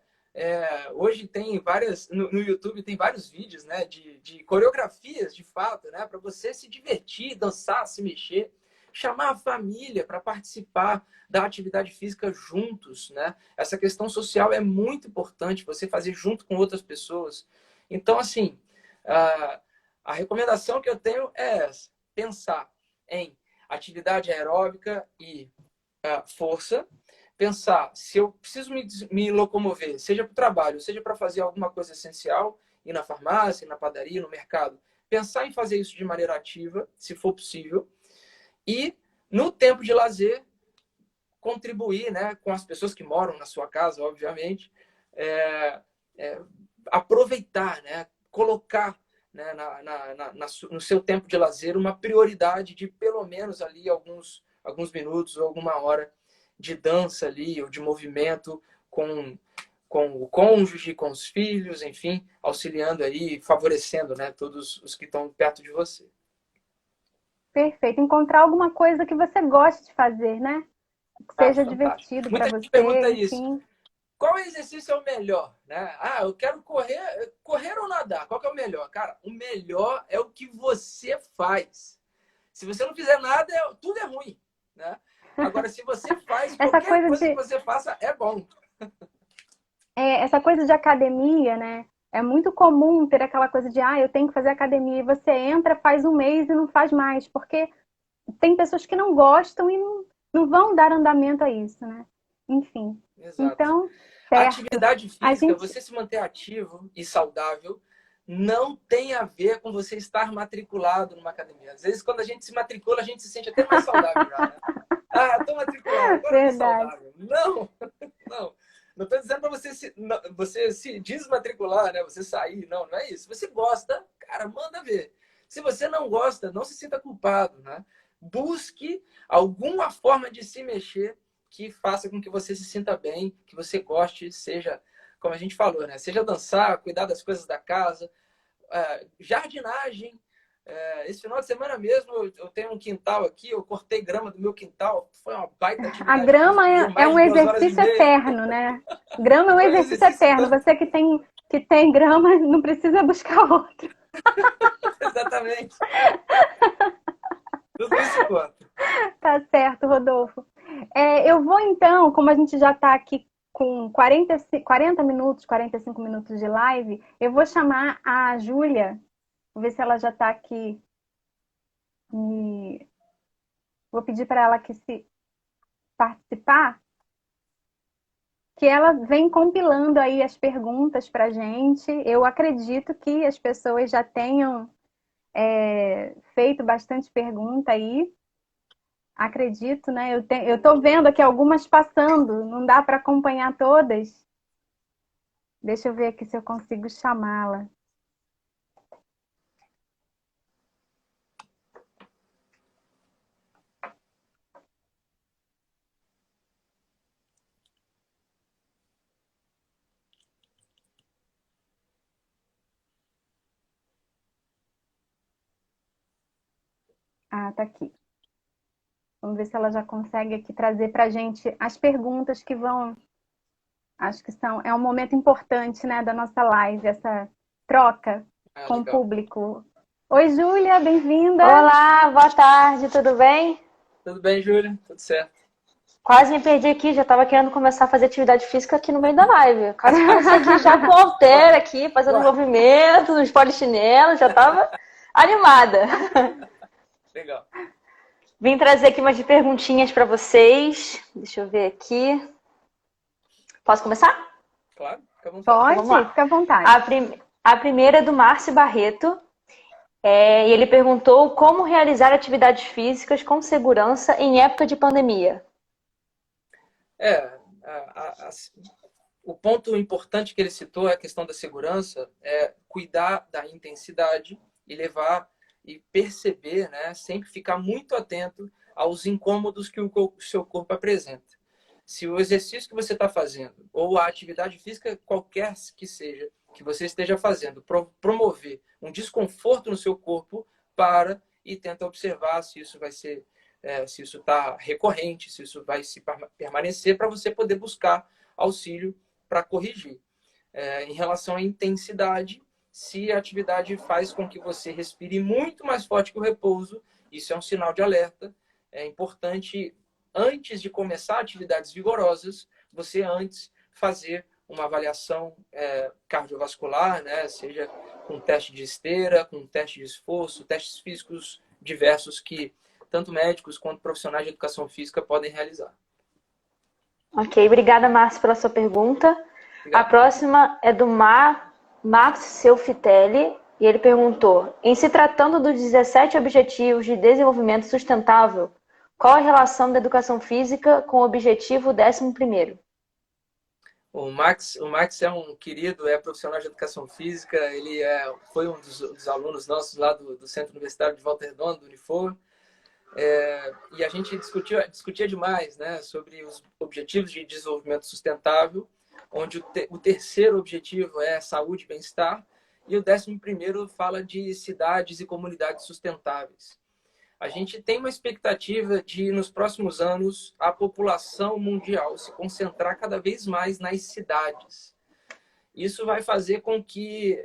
hoje tem várias... No YouTube tem vários vídeos, né? De coreografias, de fato, né? Para você se divertir, dançar, se mexer. Chamar a família para participar da atividade física juntos, né? Essa questão social é muito importante, você fazer junto com outras pessoas. Então, assim, a recomendação que eu tenho é essa: pensar em atividade aeróbica e força, pensar se eu preciso me locomover, seja para o trabalho, seja para fazer alguma coisa essencial, ir na farmácia, ir na padaria, no mercado, pensar em fazer isso de maneira ativa, se for possível, e no tempo de lazer, contribuir, né, com as pessoas que moram na sua casa, obviamente, aproveitar, né, colocar, né, no seu tempo de lazer uma prioridade de pelo menos ali alguns minutos ou alguma hora de dança ali, ou de movimento com o cônjuge, com os filhos, enfim, auxiliando aí, favorecendo, né, todos os que estão perto de você. Perfeito. Encontrar alguma coisa que você goste de fazer, né? Que seja Fantástico. divertido para Muita você, gente pergunta isso. enfim. Qual exercício é o melhor, né? Eu quero correr ou nadar. Qual que é o melhor? Cara, o melhor é o que você faz. Se você não fizer nada, tudo é ruim, né? Agora, se você faz, Essa qualquer coisa coisa que de, você faça é bom. essa coisa de academia, né? É muito comum ter aquela coisa de, eu tenho que fazer academia. E você entra, faz um mês e não faz mais, porque tem pessoas que não gostam e não vão dar andamento a isso, né? Enfim. Exato. Então, A certo. atividade A física, gente, você se manter ativo e saudável, não tem a ver com você estar matriculado numa academia. Às vezes, quando a gente se matricula, a gente se sente até mais saudável já, né? Estou matriculado, agora eu estou verdade. saudável. Não, não. Não estou dizendo para você se desmatricular, né? Você sair. Não, não é isso. Você gosta, cara, manda ver. Se você não gosta, não se sinta culpado, né? Busque alguma forma de se mexer que faça com que você se sinta bem, que você goste, seja, como a gente falou, né? Seja dançar, cuidar das coisas da casa, jardinagem. Esse final de semana mesmo eu tenho um quintal aqui, eu cortei grama do meu quintal, foi uma baita A atividade física, grama durou é mais um de 2 horas e exercício meia. eterno, né? Grama é um Foi um exercício exercício eterno. tanto. Você que tem grama não precisa buscar outro. Exatamente. Tudo isso conta. Tá certo, Rodolfo. Eu vou então, como a gente já está aqui com 40 minutos, 45 minutos de live, eu vou chamar a Júlia, vou ver se ela já está aqui. Vou pedir para ela que se participar, que ela vem compilando aí as perguntas para a gente. Eu acredito que as pessoas já tenham feito bastante pergunta aí. Acredito, né? Eu estou vendo aqui algumas passando, não dá para acompanhar todas. Deixa eu ver aqui se eu consigo chamá-la. Tá aqui. Vamos ver se ela já consegue aqui trazer para a gente as perguntas que vão. Acho que é um momento importante, né, da nossa live, essa troca com o Legal. público. Oi, Júlia, bem-vinda. Olá, boa tarde, tudo bem? Tudo bem, Júlia? Tudo certo. Quase me perdi aqui, já estava querendo começar a fazer atividade física aqui no meio da live. Quase comecei aqui já com o halter aqui, fazendo movimento, nos polichinelos, já estava animada. Legal. Vim trazer aqui umas perguntinhas para vocês. Deixa eu ver aqui. Posso começar? Claro, fica à vontade. Pode, Vamos lá. fica à vontade. A primeira é do Márcio Barreto. E ele perguntou como realizar atividades físicas com segurança em época de pandemia. O ponto importante que ele citou é a questão da segurança, é cuidar da intensidade e levar e perceber, né, sempre ficar muito atento aos incômodos que o seu corpo apresenta. Se o exercício que você está fazendo ou a atividade física qualquer que seja que você esteja fazendo promover um desconforto no seu corpo, para e tenta observar se isso vai ser se isso está recorrente, se isso vai se permanecer, para você poder buscar auxílio para corrigir. Em relação à intensidade, se a atividade faz com que você respire muito mais forte que o repouso, isso é um sinal de alerta. É importante, antes de começar atividades vigorosas, você antes fazer uma avaliação cardiovascular, né? Seja com teste de esteira, com teste de esforço, testes físicos diversos que tanto médicos quanto profissionais de educação física podem realizar. Ok, obrigada, Márcio, pela sua pergunta. Obrigado. A próxima é do Max Seufitelli, e ele perguntou: em se tratando dos 17 Objetivos de Desenvolvimento Sustentável, qual a relação da educação física com o objetivo 11º? O Max é um querido, é profissional de educação física, ele foi um dos alunos nossos lá do Centro Universitário de Volta Redonda, do Unifor. E a gente discutia demais, né, sobre os objetivos de desenvolvimento sustentável, onde o terceiro objetivo é saúde e bem-estar, e o 11º fala de cidades e comunidades sustentáveis. A gente tem uma expectativa de, nos próximos anos, a população mundial se concentrar cada vez mais nas cidades. Isso vai fazer com que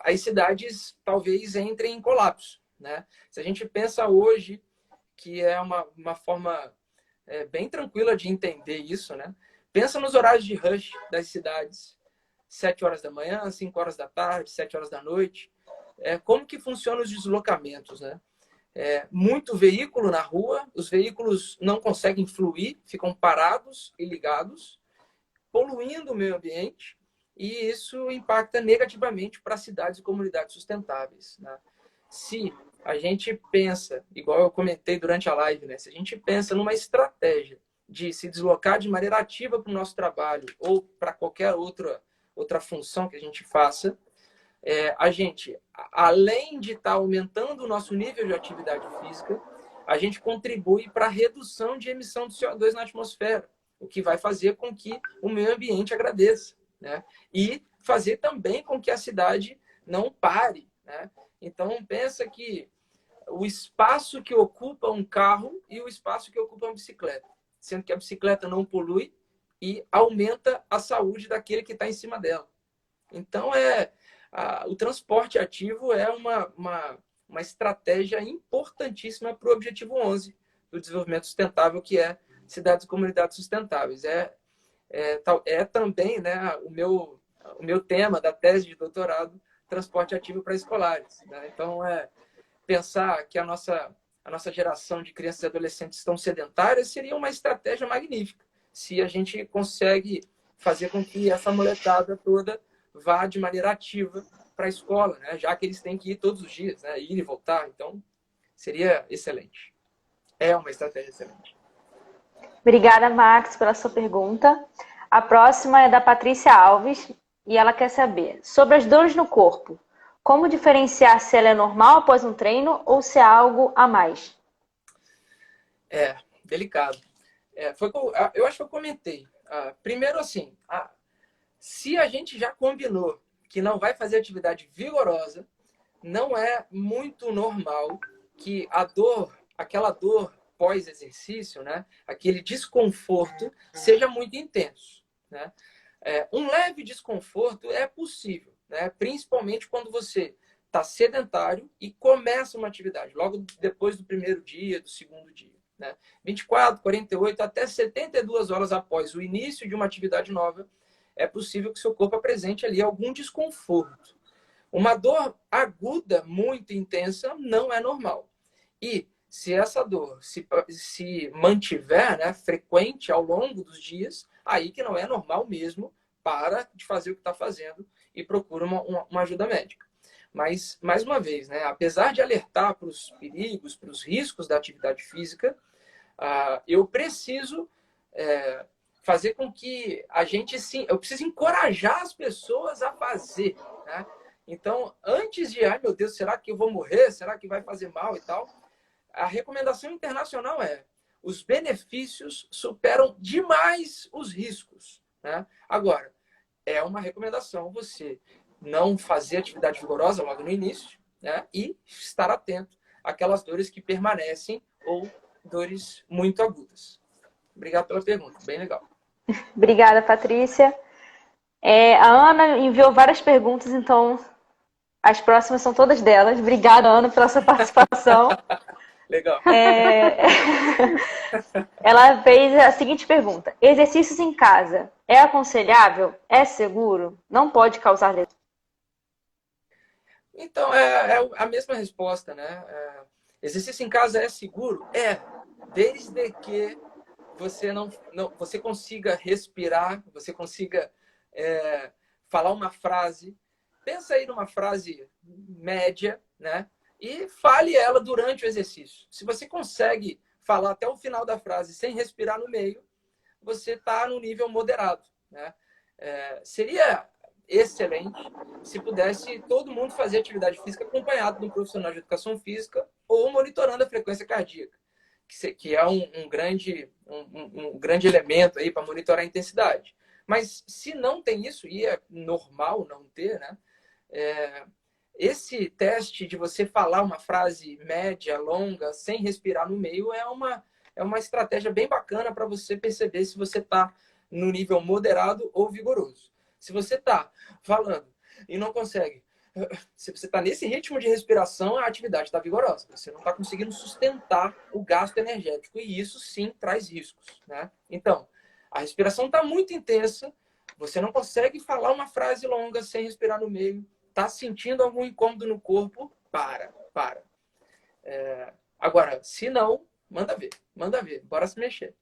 as cidades talvez entrem em colapso, né? Se a gente pensa hoje, que é uma forma bem tranquila de entender isso, né? Pensa nos horários de rush das cidades, 7 horas da manhã, 5 horas da tarde, 7 horas da noite. Como que funcionam os deslocamentos, né? Muito veículo na rua, os veículos não conseguem fluir, ficam parados e ligados, poluindo o meio ambiente, e isso impacta negativamente para cidades e comunidades sustentáveis, né? Se a gente pensa, igual eu comentei durante a live, né? Se a gente pensa numa estratégia de se deslocar de maneira ativa para o nosso trabalho ou para qualquer outra função que a gente faça, a gente, além de estar aumentando o nosso nível de atividade física, a gente contribui para a redução de emissão de CO2 na atmosfera, o que vai fazer com que o meio ambiente agradeça, né? E fazer também com que a cidade não pare, né? Então, pensa que o espaço que ocupa um carro e o espaço que ocupa uma bicicleta, sendo que a bicicleta não polui e aumenta a saúde daquele que está em cima dela. Então, o transporte ativo é uma estratégia importantíssima para o objetivo 11 do desenvolvimento sustentável, que é cidades e comunidades sustentáveis. Também, né, o meu tema da tese de doutorado, transporte ativo para escolares, né? Então, pensar que a nossa geração de crianças e adolescentes estão sedentárias seria uma estratégia magnífica, se a gente consegue fazer com que essa molecada toda vá de maneira ativa para a escola, né? Já que eles têm que ir todos os dias, né? Ir e voltar. Então, seria excelente. É uma estratégia excelente. Obrigada, Max, pela sua pergunta. A próxima é da Patrícia Alves e ela quer saber sobre as dores no corpo. Como diferenciar se ela é normal após um treino ou se é algo a mais? Delicado. Eu acho que eu comentei. Primeiro, assim, se a gente já combinou que não vai fazer atividade vigorosa, não é muito normal que aquela dor pós-exercício, né, aquele desconforto, seja muito intenso, né? Um leve desconforto é possível, né? Principalmente quando você está sedentário e começa uma atividade, logo depois do primeiro dia, do segundo dia. Né? 24, 48, até 72 horas após o início de uma atividade nova, é possível que seu corpo apresente ali algum desconforto. Uma dor aguda, muito intensa, não é normal. E se essa dor se mantiver, né, frequente ao longo dos dias, aí que não é normal mesmo, para de fazer o que está fazendo e procura uma ajuda médica. Mas, mais uma vez, né, apesar de alertar para os perigos, para os riscos da atividade física, eu preciso fazer com que a gente eu preciso encorajar as pessoas a fazer, né? Então, antes de, ai meu Deus, será que eu vou morrer? Será que vai fazer mal e tal? A recomendação internacional os benefícios superam demais os riscos, né? Agora, é uma recomendação você não fazer atividade vigorosa logo no início, né? E estar atento àquelas dores que permanecem ou dores muito agudas. Obrigado pela pergunta, bem legal. Obrigada, Patrícia. A Ana enviou várias perguntas, então as próximas são todas delas. Obrigada, Ana, pela sua participação. Legal. Ela fez a seguinte pergunta: exercícios em casa é aconselhável? É seguro? Não pode causar lesão? Então, é a mesma resposta, né? Exercício em casa é seguro? Desde que você consiga respirar, você consiga falar uma frase. Pensa aí numa frase média, né? E fale ela durante o exercício. Se você consegue falar até o final da frase sem respirar no meio, você está no nível moderado, né? Seria excelente se pudesse todo mundo fazer atividade física acompanhado de um profissional de educação física ou monitorando a frequência cardíaca, que é um grande elemento aí para monitorar a intensidade. Mas se não tem isso, e é normal não ter, né? Esse teste de você falar uma frase média, longa, sem respirar no meio, é uma estratégia bem bacana para você perceber se você está no nível moderado ou vigoroso. Se você está falando e não consegue, se você está nesse ritmo de respiração, a atividade está vigorosa. Você não está conseguindo sustentar o gasto energético e isso sim traz riscos, né? Então, a respiração está muito intensa, você não consegue falar uma frase longa sem respirar no meio, está sentindo algum incômodo no corpo, para. Agora, se não, manda ver, bora se mexer.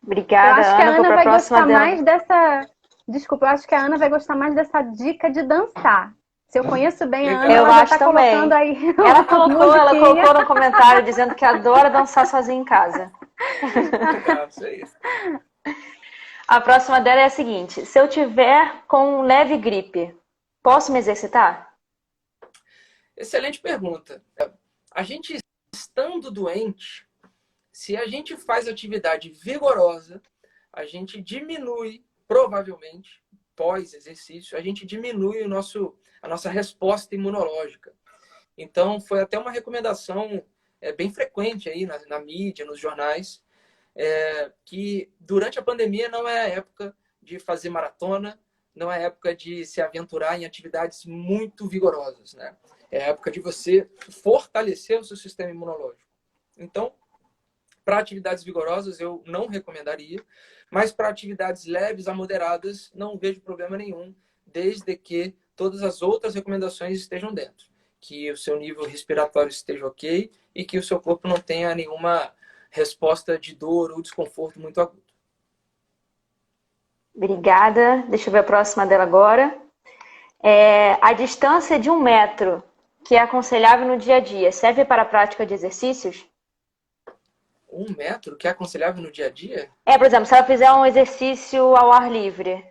Obrigada, eu acho que a Ana vai gostar dela. mais dessa... Desculpa, eu acho que a Ana vai gostar mais dessa dica de dançar. Se eu conheço bem a Ana, ela já tá colocando aí. Ela colocou no comentário dizendo que adora dançar sozinha em casa. Legal, isso aí. A próxima dela é a seguinte: se eu tiver com leve gripe, posso me exercitar? Excelente pergunta. A gente estando doente, se a gente faz atividade vigorosa, a gente diminui, provavelmente, pós-exercício, a gente diminui a nossa resposta imunológica. Então, foi até uma recomendação bem frequente aí na mídia, nos jornais, que durante a pandemia não é época de fazer maratona, não é época de se aventurar em atividades muito vigorosas, né? É época de você fortalecer o seu sistema imunológico. Então, para atividades vigorosas eu não recomendaria, mas para atividades leves a moderadas não vejo problema nenhum, desde que todas as outras recomendações estejam dentro. Que o seu nível respiratório esteja ok e que o seu corpo não tenha nenhuma resposta de dor ou desconforto muito agudo. Obrigada. Deixa eu ver a próxima dela agora. A distância de 1 metro, que é aconselhável no dia a dia, serve para a prática de exercícios? 1 metro, que é aconselhável no dia a dia? Por exemplo, se ela fizer um exercício ao ar livre,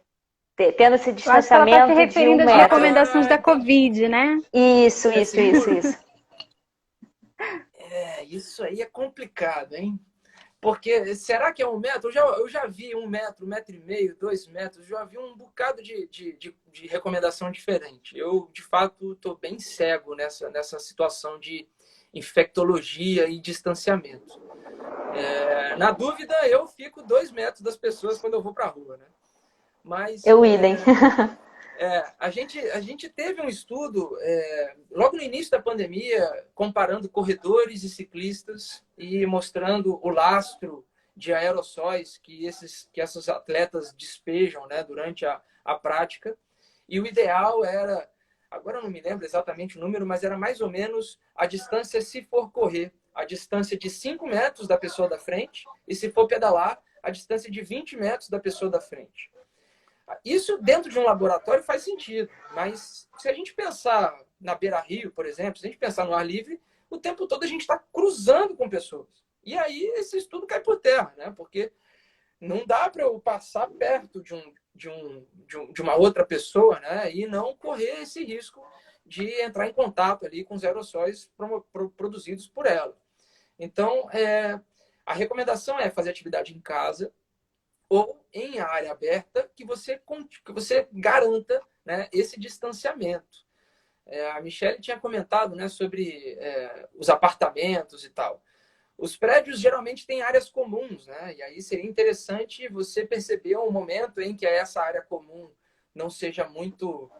tendo esse distanciamento ela está se referindo de 1 às metro. recomendações da Covid, né? Isso. Isso aí é complicado, hein? Porque será que é 1 metro? Eu já vi 1 metro, 1,5 metro, 2 metros, já vi um bocado de recomendação diferente. Eu, de fato, estou bem cego nessa situação de infectologia e distanciamento. Na dúvida, eu fico 2 metros das pessoas quando eu vou para a rua, né? Mas, idem. A gente teve um estudo logo no início da pandemia, comparando corredores e ciclistas e mostrando o lastro de aerossóis que esses atletas despejam, né, durante a prática. E o ideal era, agora eu não me lembro exatamente o número, mas era mais ou menos a distância, se for correr, a distância de 5 metros da pessoa da frente, e se for pedalar, a distância de 20 metros da pessoa da frente. Isso dentro de um laboratório faz sentido, mas se a gente pensar na beira-rio, por exemplo, se a gente pensar no ar livre, o tempo todo a gente está cruzando com pessoas. E aí esse estudo cai por terra, né? Porque não dá para eu passar perto de uma outra pessoa, né? E não correr esse risco de entrar em contato ali com os aerossóis produzidos por ela. Então, a recomendação é fazer atividade em casa, ou em área aberta, que você garanta, né, esse distanciamento. A Michelle tinha comentado, né, sobre os apartamentos e tal. Os prédios geralmente têm áreas comuns, né? E aí seria interessante você perceber um momento em que essa área comum não seja muito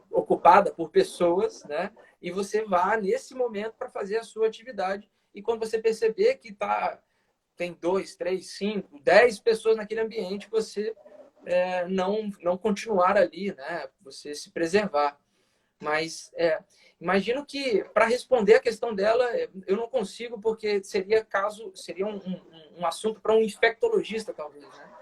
ocupada por pessoas, né? E você vá nesse momento para fazer a sua atividade. E quando você perceber que tem 2, 3, 5, 10 pessoas naquele ambiente, você não continuar ali, né? Você se preservar. Mas imagino que, para responder a questão dela, eu não consigo, porque seria um assunto para um infectologista, talvez, né?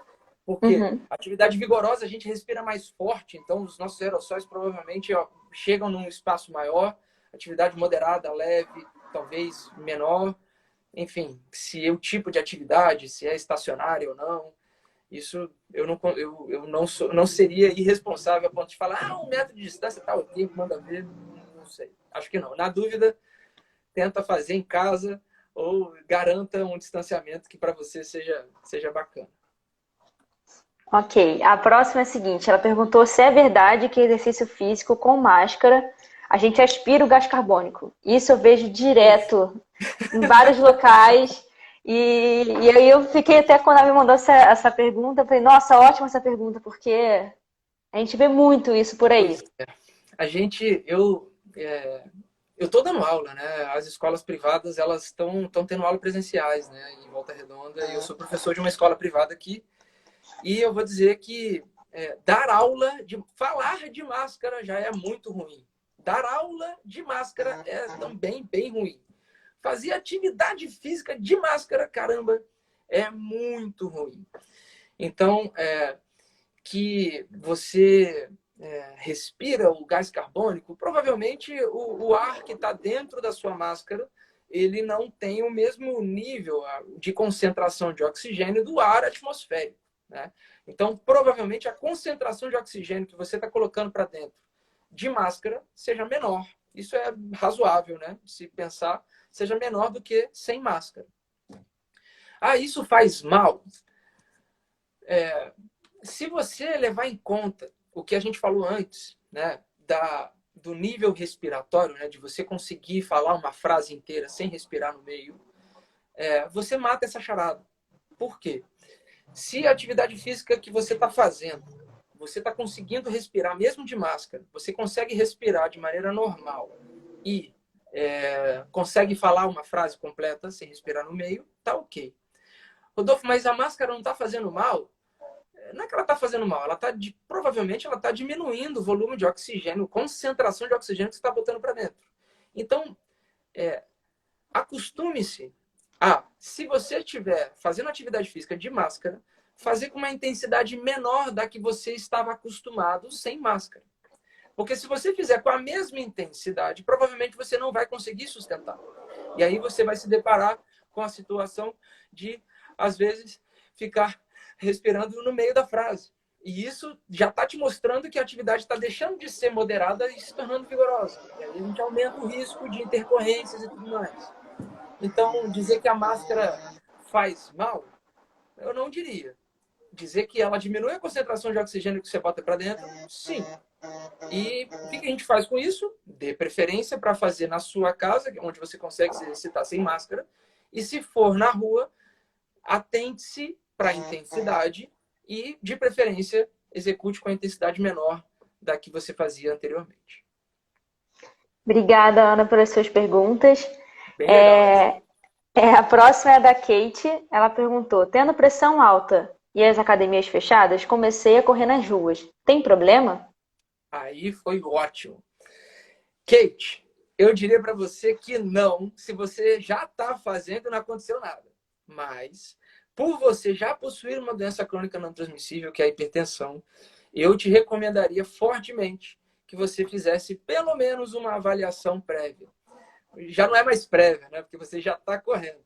Porque atividade vigorosa a gente respira mais forte, então os nossos aerossóis provavelmente chegam num espaço maior. Atividade moderada, leve, talvez menor. Enfim, se é o tipo de atividade, se é estacionário ou não, isso eu não seria irresponsável a ponto de falar 1 metro de distância tá ok, manda ver, não sei. Acho que não. Na dúvida, tenta fazer em casa ou garanta um distanciamento que para você seja bacana. Ok, a próxima é a seguinte, ela perguntou se é verdade que exercício físico com máscara a gente aspira o gás carbônico. Isso eu vejo direto em vários locais. E aí eu fiquei até quando ela me mandou essa pergunta, eu falei, nossa, ótima essa pergunta, porque a gente vê muito isso por aí. Eu estou dando aula, né? As escolas privadas, elas estão tendo aula presenciais, né? Em Volta Redonda. E eu sou professor de uma escola privada aqui. E eu vou dizer que falar de máscara já é muito ruim. Dar aula de máscara é também bem ruim. Fazer atividade física de máscara, caramba, é muito ruim. Então, que você respira o gás carbônico, provavelmente o ar que está dentro da sua máscara, ele não tem o mesmo nível de concentração de oxigênio do ar atmosférico, né? Então, provavelmente, a concentração de oxigênio que você está colocando para dentro de máscara seja menor. Isso é razoável, né? Se pensar, seja menor do que sem máscara. Isso faz mal? Se você levar em conta o que a gente falou antes, né? Do nível respiratório, né? De você conseguir falar uma frase inteira sem respirar no meio, você mata essa charada. Por quê? Se a atividade física que você está fazendo, você está conseguindo respirar, mesmo de máscara, você consegue respirar de maneira normal e consegue falar uma frase completa sem respirar no meio, tá ok. Rodolfo, mas a máscara não está fazendo mal? Não é que ela está fazendo mal, provavelmente ela está diminuindo o volume de oxigênio, concentração de oxigênio que você está botando para dentro. Então, acostume-se se você estiver fazendo atividade física de máscara, fazer com uma intensidade menor da que você estava acostumado sem máscara. Porque se você fizer com a mesma intensidade, provavelmente você não vai conseguir sustentar. E aí você vai se deparar com a situação de, às vezes, ficar respirando no meio da frase. E isso já está te mostrando que a atividade está deixando de ser moderada e se tornando vigorosa. E aí a gente aumenta o risco de intercorrências e tudo mais. Então, dizer que a máscara faz mal, eu não diria. Dizer que ela diminui a concentração de oxigênio que você bota para dentro, sim. E o que a gente faz com isso? Dê preferência para fazer na sua casa, onde você consegue se exercitar sem máscara. E se for na rua, atente-se para a intensidade e, de preferência, execute com a intensidade menor da que você fazia anteriormente. Obrigada, Ana, pelas suas perguntas. Bem legal. A próxima é da Kate. Ela perguntou: tendo pressão alta e as academias fechadas, comecei a correr nas ruas. Tem problema? Aí foi ótimo. Kate, eu diria para você que não, se você já está fazendo e não aconteceu nada. Mas, por você já possuir uma doença crônica não transmissível, que é a hipertensão, eu te recomendaria fortemente que você fizesse pelo menos uma avaliação prévia. Já não é mais prévia, né? Porque você já está correndo.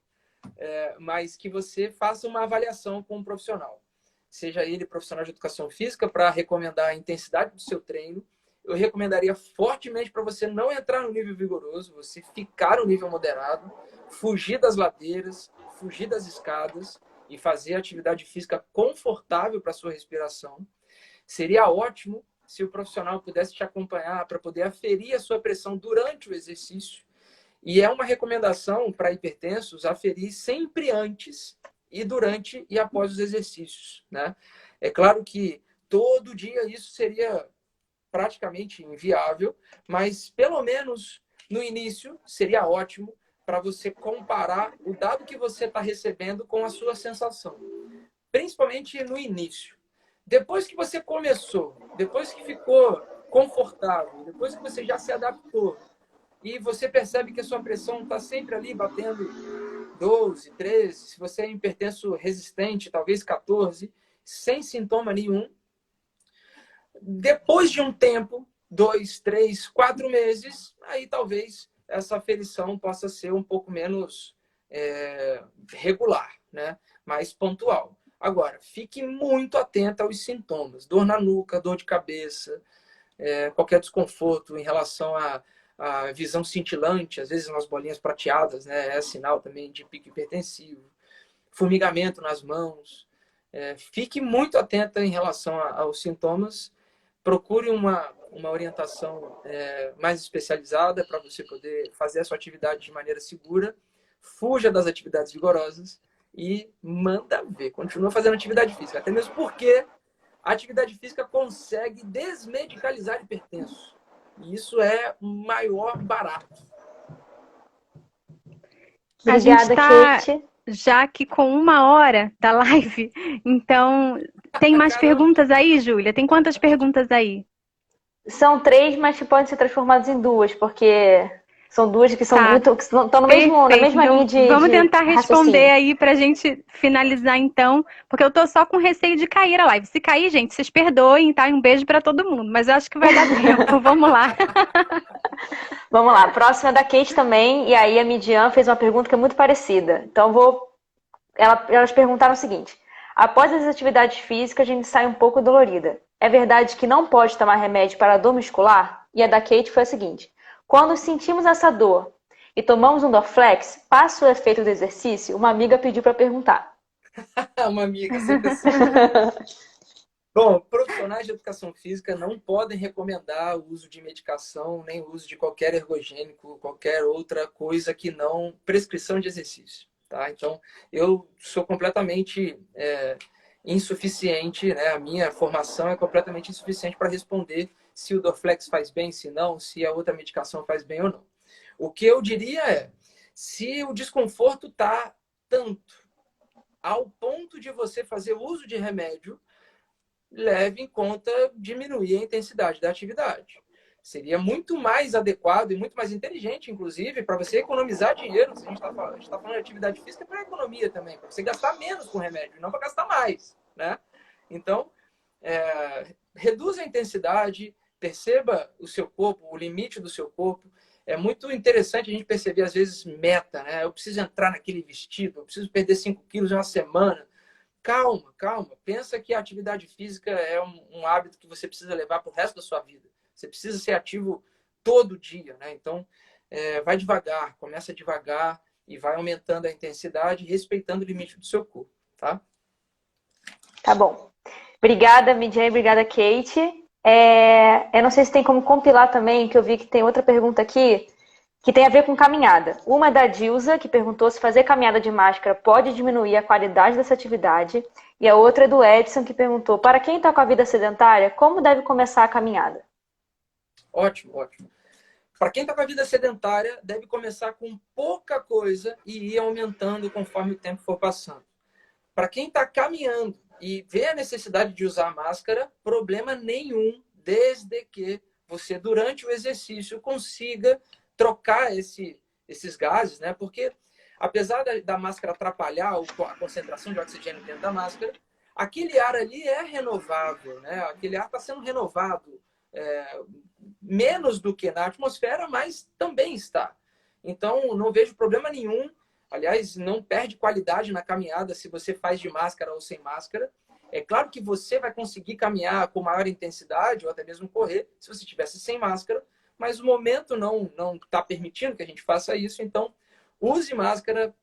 Mas que você faça uma avaliação com um profissional. Seja ele profissional de educação física para recomendar a intensidade do seu treino. Eu recomendaria fortemente para você não entrar no nível vigoroso, você ficar no nível moderado, fugir das ladeiras, fugir das escadas e fazer atividade física confortável para a sua respiração. Seria ótimo se o profissional pudesse te acompanhar para poder aferir a sua pressão durante o exercício. E é uma recomendação para hipertensos aferir sempre antes e durante e após os exercícios, né? É claro que todo dia isso seria praticamente inviável, mas pelo menos no início seria ótimo para você comparar o dado que você está recebendo com a sua sensação. Principalmente no início. Depois que você começou, depois que ficou confortável, depois que você já se adaptou, e você percebe que a sua pressão está sempre ali batendo 12, 13, se você é hipertenso resistente, talvez 14, sem sintoma nenhum. Depois de um tempo, 2, 3, 4 meses, aí talvez essa aferição possa ser um pouco menos regular, né? Mais pontual. Agora, fique muito atenta aos sintomas. Dor na nuca, dor de cabeça, qualquer desconforto em relação à visão cintilante, às vezes umas bolinhas prateadas, né? É sinal também de pico hipertensivo. Formigamento nas mãos. Fique muito atenta em relação aos sintomas. Procure uma orientação mais especializada para você poder fazer a sua atividade de maneira segura. Fuja das atividades vigorosas e manda ver. Continua fazendo atividade física. Até mesmo porque a atividade física consegue desmedicalizar hipertenso. E isso é o maior barato. A gente Obrigada, está Kate. já aqui com 1 hora da live, então tem mais Caramba. perguntas aí, Júlia? Tem quantas perguntas aí? São 3, mas que podem ser transformadas em 2, porque são 2 que são Tá. muito. Que estão na mesma Perfeito. linha Então, de vamos tentar responder raciocínio. aí para a gente finalizar então, porque eu tô só com receio de cair a live. Se cair, gente, vocês perdoem, tá? Um beijo para todo mundo, mas eu acho que vai dar tempo. Vamos lá. Vamos lá, próxima é da Kate também, e aí a Midian fez uma pergunta que é muito parecida. Então elas perguntaram o seguinte: após as atividades físicas, a gente sai um pouco dolorida. É verdade que não pode tomar remédio para dor muscular? E a da Kate foi a seguinte: quando sentimos essa dor e tomamos um Dorflex, passa o efeito do exercício? Uma amiga pediu para perguntar. Uma amiga, sempre assim. Bom, profissionais de educação física não podem recomendar o uso de medicação, nem o uso de qualquer ergogênico, qualquer outra coisa que não prescrição de exercício. Tá? Então, eu sou completamente insuficiente, né? A minha formação é completamente insuficiente para responder se o Dorflex faz bem, se não, se a outra medicação faz bem ou não. O que eu diria é, se o desconforto está tanto ao ponto de você fazer uso de remédio, leve em conta diminuir a intensidade da atividade. Seria muito mais adequado e muito mais inteligente, inclusive, para você economizar dinheiro. Se a gente está falando de atividade física, para economia também, para você gastar menos com remédio, não para gastar mais, né? Então, reduza a intensidade, perceba o seu corpo, o limite do seu corpo. É muito interessante a gente perceber, às vezes, meta, né? Eu preciso entrar naquele vestido, eu preciso perder 5 quilos em uma semana. Calma, calma. Pensa que a atividade física é um hábito que você precisa levar para o resto da sua vida. Você precisa ser ativo todo dia, né? Então, vai devagar, começa devagar e vai aumentando a intensidade, respeitando o limite do seu corpo, tá? Tá bom. Obrigada, Midian, obrigada, Kate. Eu não sei se tem como compilar também, que eu vi que tem outra pergunta aqui, que tem a ver com caminhada. Uma é da Dilza, que perguntou se fazer caminhada de máscara pode diminuir a qualidade dessa atividade. E a outra é do Edson, que perguntou, para quem está com a vida sedentária, como deve começar a caminhada? Ótimo, ótimo. Para quem está com a vida sedentária, deve começar com pouca coisa e ir aumentando conforme o tempo for passando. Para quem está caminhando e vê a necessidade de usar máscara, problema nenhum, desde que você, durante o exercício, consiga trocar esses gases, né? Porque, apesar da máscara atrapalhar a concentração de oxigênio dentro da máscara, aquele ar ali é renovável, né? Aquele ar está sendo renovado, menos do que na atmosfera, mas também está. Então, não vejo problema nenhum. Aliás, não perde qualidade na caminhada se você faz de máscara ou sem máscara. É claro que você vai conseguir caminhar com maior intensidade ou até mesmo correr se você estivesse sem máscara, mas o momento não está permitindo que a gente faça isso. Então, use máscara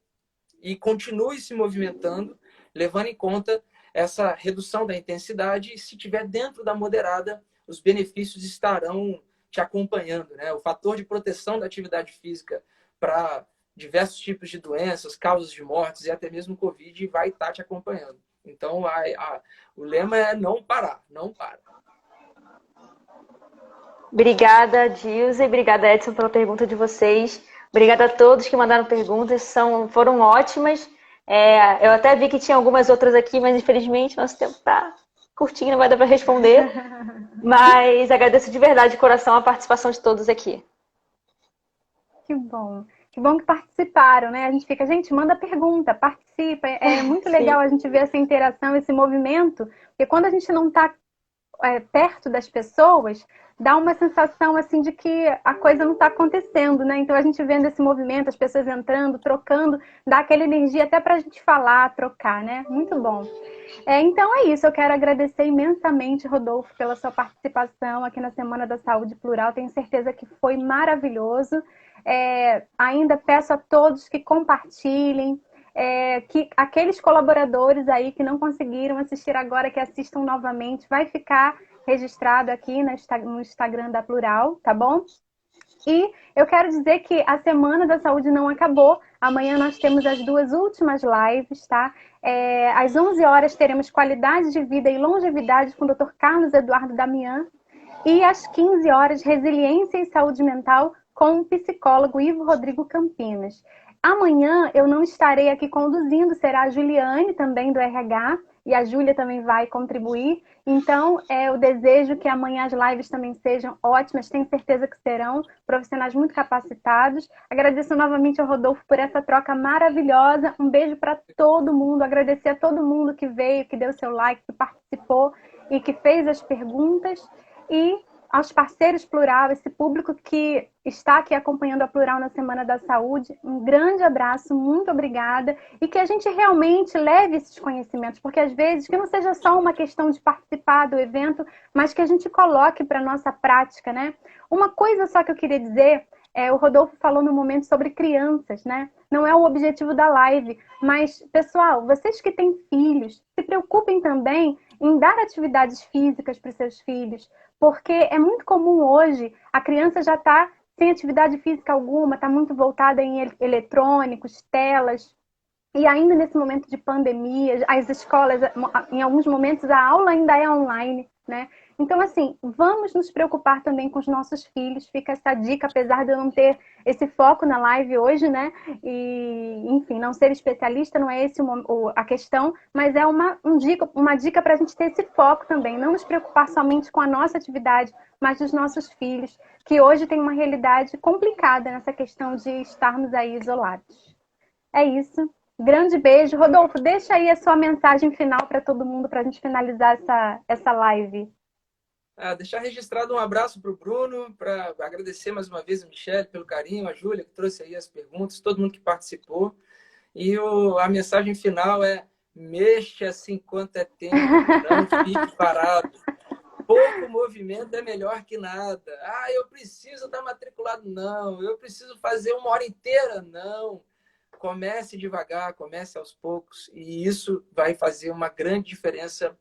e continue se movimentando, levando em conta essa redução da intensidade. E se estiver dentro da moderada, os benefícios estarão te acompanhando, né? O fator de proteção da atividade física para diversos tipos de doenças, causas de mortes e até mesmo Covid vai estar te acompanhando. Então, o lema é não parar, não para. Obrigada, Dilza, e obrigada, Edson, pela pergunta de vocês. Obrigada a todos que mandaram perguntas, foram ótimas. Eu até vi que tinha algumas outras aqui, mas infelizmente nosso tempo está curtinho, não vai dar para responder. Mas agradeço de verdade, de coração, a participação de todos aqui. Que bom. Que bom que participaram, né? A gente fica, gente, manda pergunta, participa. É muito legal a gente ver essa interação, esse movimento, porque quando a gente não está perto das pessoas, dá uma sensação assim de que a coisa não está acontecendo, né? Então a gente vendo esse movimento, as pessoas entrando, trocando, dá aquela energia até para a gente falar, trocar, né? Muito bom. Então é isso, eu quero agradecer imensamente, Rodolfo, pela sua participação aqui na Semana da Saúde Plural. Tenho certeza que foi maravilhoso. Ainda peço a todos que compartilhem, que aqueles colaboradores aí que não conseguiram assistir agora, que assistam novamente, vai ficar registrado aqui no Instagram da Plural, tá bom? E eu quero dizer que a Semana da Saúde não acabou. Amanhã nós temos as 2 últimas lives, tá? Às 11 horas teremos Qualidade de Vida e Longevidade com o Dr. Carlos Eduardo Damian. E às 15 horas, Resiliência e Saúde Mental com o psicólogo Ivo Rodrigo Campinas. Amanhã eu não estarei aqui conduzindo, será a Juliane, também do RH, e a Júlia também vai contribuir. Então, eu desejo que amanhã as lives também sejam ótimas, tenho certeza que serão, profissionais muito capacitados. Agradeço novamente ao Rodolfo por essa troca maravilhosa. Um beijo para todo mundo, agradecer a todo mundo que veio, que deu seu like, que participou e que fez as perguntas. E aos parceiros Plural, esse público que está aqui acompanhando a Plural na Semana da Saúde, um grande abraço, muito obrigada, e que a gente realmente leve esses conhecimentos, porque às vezes que não seja só uma questão de participar do evento, mas que a gente coloque para a nossa prática, né? Uma coisa só que eu queria dizer, o Rodolfo falou no momento sobre crianças, né? Não é o objetivo da live, mas, pessoal, vocês que têm filhos, se preocupem também em dar atividades físicas para os seus filhos, porque é muito comum hoje, a criança já está sem atividade física alguma, está muito voltada em eletrônicos, telas, e ainda nesse momento de pandemia, as escolas, em alguns momentos, a aula ainda é online, né? Então, assim, vamos nos preocupar também com os nossos filhos. Fica essa dica, apesar de eu não ter esse foco na live hoje, né? E, enfim, não ser especialista não é esse a questão, mas é uma dica para a gente ter esse foco também. Não nos preocupar somente com a nossa atividade, mas dos nossos filhos, que hoje tem uma realidade complicada nessa questão de estarmos aí isolados. É isso. Grande beijo. Rodolfo, deixa aí a sua mensagem final para todo mundo, para a gente finalizar essa live. Deixar registrado um abraço para o Bruno, para agradecer mais uma vez a Michelle pelo carinho, a Júlia que trouxe aí as perguntas, todo mundo que participou. E a mensagem final é: mexa-se enquanto é tempo, não fique parado. Pouco movimento é melhor que nada. Eu preciso estar matriculado? Não. Eu preciso fazer 1 hora inteira? Não. Comece devagar, comece aos poucos, e isso vai fazer uma grande diferença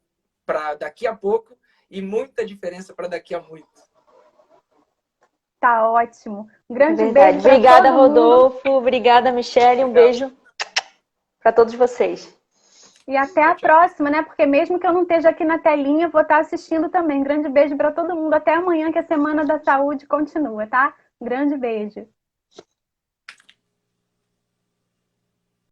para daqui a pouco e muita diferença para daqui a muito. Tá ótimo. Um grande Verdade. beijo para Obrigada, todo mundo. Rodolfo. Obrigada, Michele. Um beijo para todos vocês. E até a próxima, né? Porque mesmo que eu não esteja aqui na telinha, vou estar assistindo também. Grande beijo para todo mundo. Até amanhã, que a Semana da Saúde continua, tá? Grande beijo.